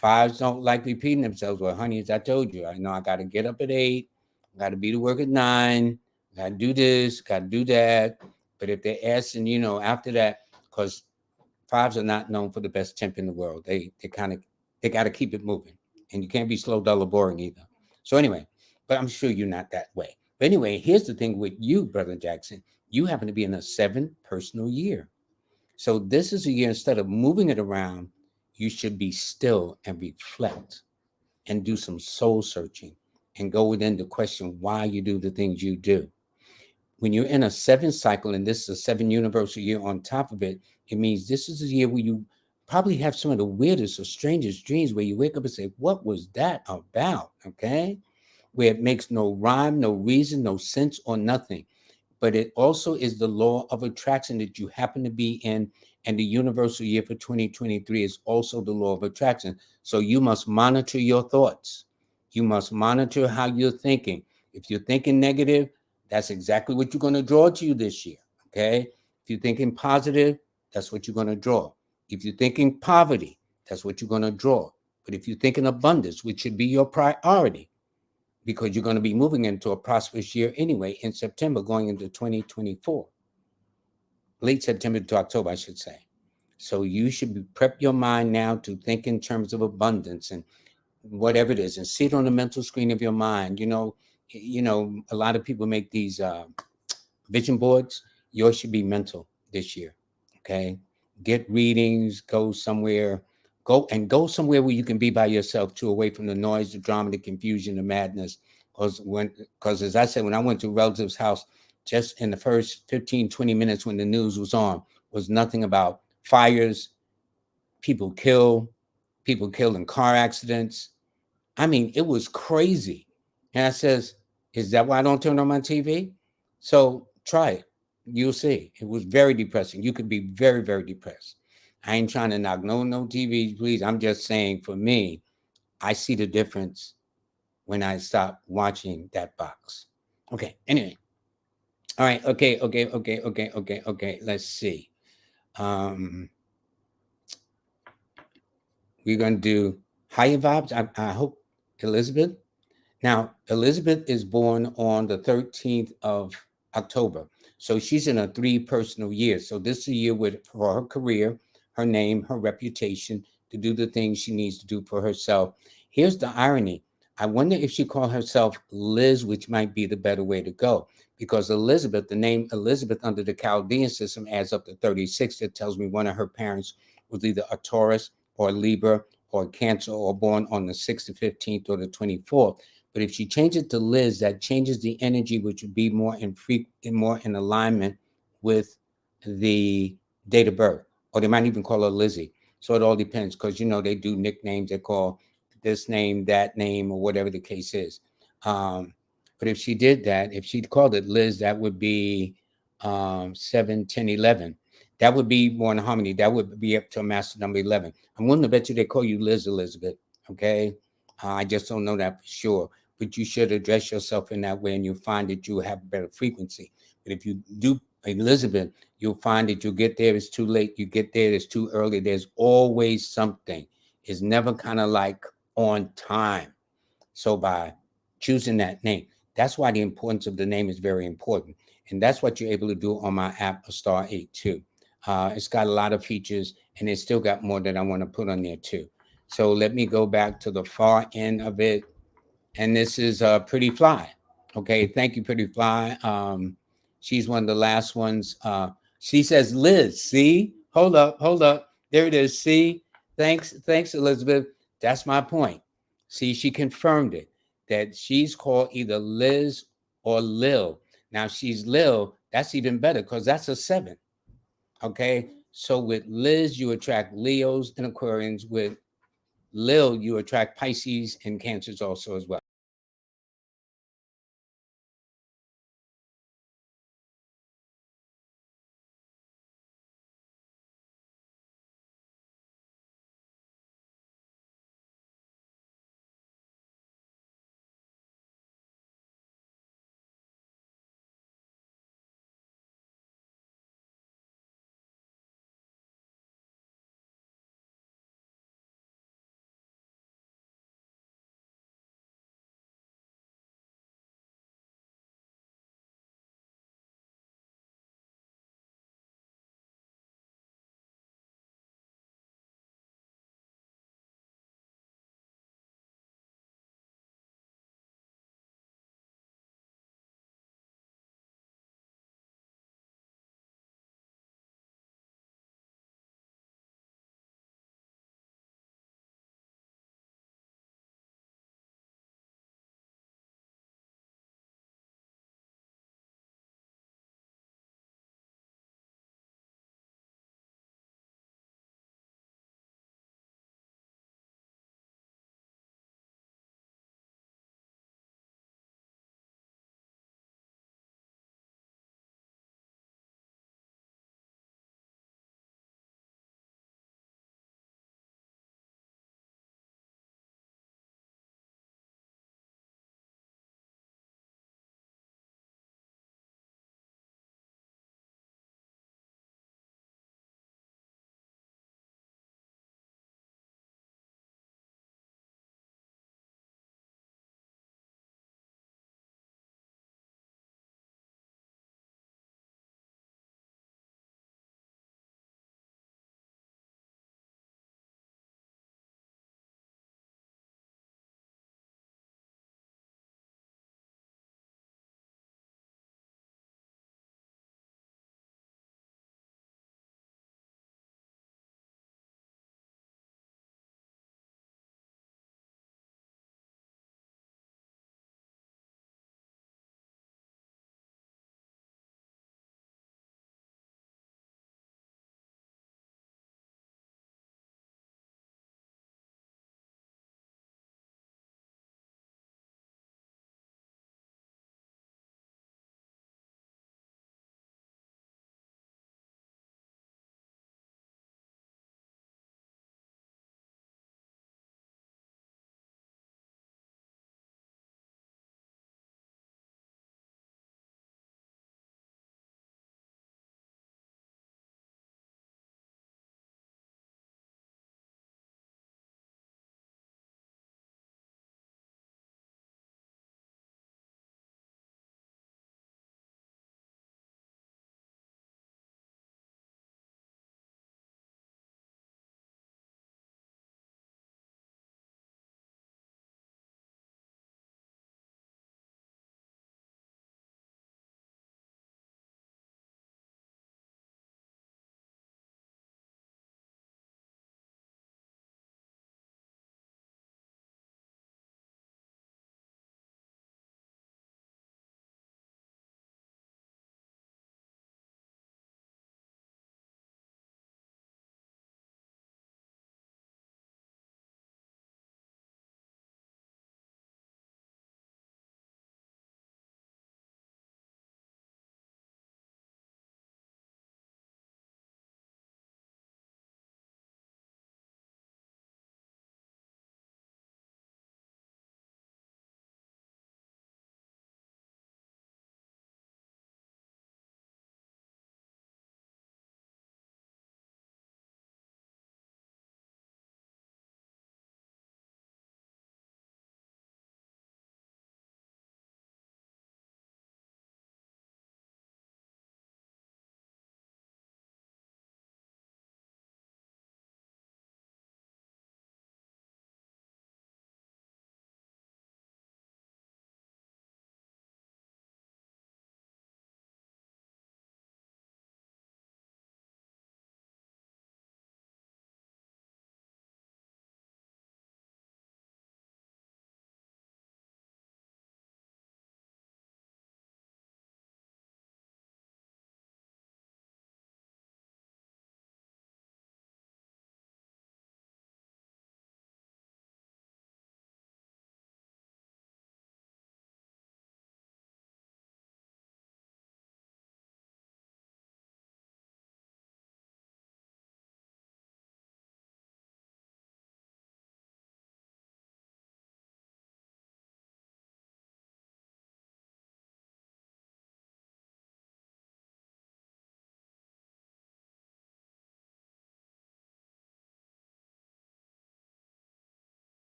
5s don't like repeating themselves. Well, honey, as I told you, I know I got to get up at 8. I got to be to work at 9. I got to do this, got to do that. But if they're asking, after that, because 5s are not known for the best temp in the world. They got to keep it moving, and you can't be slow, dull, or boring either. So anyway, but I'm sure you're not that way. But anyway, here's the thing with you, Brother Jackson. You happen to be in a 7 personal year. So this is a year, instead of moving it around, you should be still and reflect and do some soul searching and go within to question why you do the things you do. When you're in a 7 cycle, and this is a 7 universal year on top of it, it means this is a year where you probably have some of the weirdest or strangest dreams where you wake up and say, what was that about? Okay. Where it makes no rhyme, no reason, no sense, or nothing. But it also is the law of attraction that you happen to be in. And the universal year for 2023 is also the law of attraction. So you must monitor your thoughts. You must monitor how you're thinking. If you're thinking negative, that's exactly what you're going to draw to you this year. Okay. If you're thinking positive, that's what you're going to draw. If you're thinking poverty, that's what you're going to draw. But if you're thinking abundance, which should be your priority, because you're going to be moving into a prosperous year anyway in September, going into 2024. Late September to October, I should say. So you should prep your mind now to think in terms of abundance and whatever it is, and see it on the mental screen of your mind. A lot of people make these vision boards. Yours should be mental this year. Okay. Get readings, go somewhere where you can be by yourself too, away from the noise, the drama, the confusion, the madness. Because as I said, when I went to a relative's house, just in the first 15, 20 minutes when the news was on, was nothing about fires, people killed in car accidents. I mean, it was crazy. And I says, is that why I don't turn on my TV? So try it. You'll see. It was very depressing. You could be very, very depressed. I ain't trying to knock no TV, please. I'm just saying, for me, I see the difference when I stop watching that box. Okay. Anyway. All right. Okay. Let's see. We're going to do higher vibes. I hope Elizabeth. Now, Elizabeth is born on the 13th of October. So she's in a 3 personal year. So this is a year for her career, her name, her reputation, to do the things she needs to do for herself. Here's the irony. I wonder if she called herself Liz, which might be the better way to go. Because Elizabeth, the name Elizabeth under the Chaldean system adds up to 36. That tells me one of her parents was either a Taurus or a Libra or a Cancer, or born on the 6th, the 15th, or the 24th. But if she changes it to Liz, that changes the energy, which would be more in alignment with the date of birth. Or they might even call her Lizzie. So it all depends, because they do nicknames. They call this name, that name, or whatever the case is. But if she did that, if she called it Liz, that would be 7, 10, 11. That would be more in harmony. That would be up to a master number 11. I'm willing to bet you they call you Liz Elizabeth. Okay. I just don't know that for sure. But you should address yourself in that way, and you'll find that you have a better frequency. But if you do Elizabeth, you'll find that you get there, it's too late. You get there, it's too early. There's always something. It's never kind of like on time. So by choosing that name, that's why the importance of the name is very important. And that's what you're able to do on my app, A Star 8 too. It's got a lot of features, and it's still got more that I want to put on there too. So let me go back to the far end of it. And this is Pretty Fly. Okay, thank you, Pretty Fly. She's one of the last ones. She says, Liz, see? Hold up. There it is. See? Thanks, Elizabeth. That's my point. See, she confirmed it, that she's called either Liz or Lil. Now, she's Lil. That's even better, because that's a 7. Okay, so with Liz, you attract Leos and Aquarians. With Lil, you attract Pisces and Cancers also as well.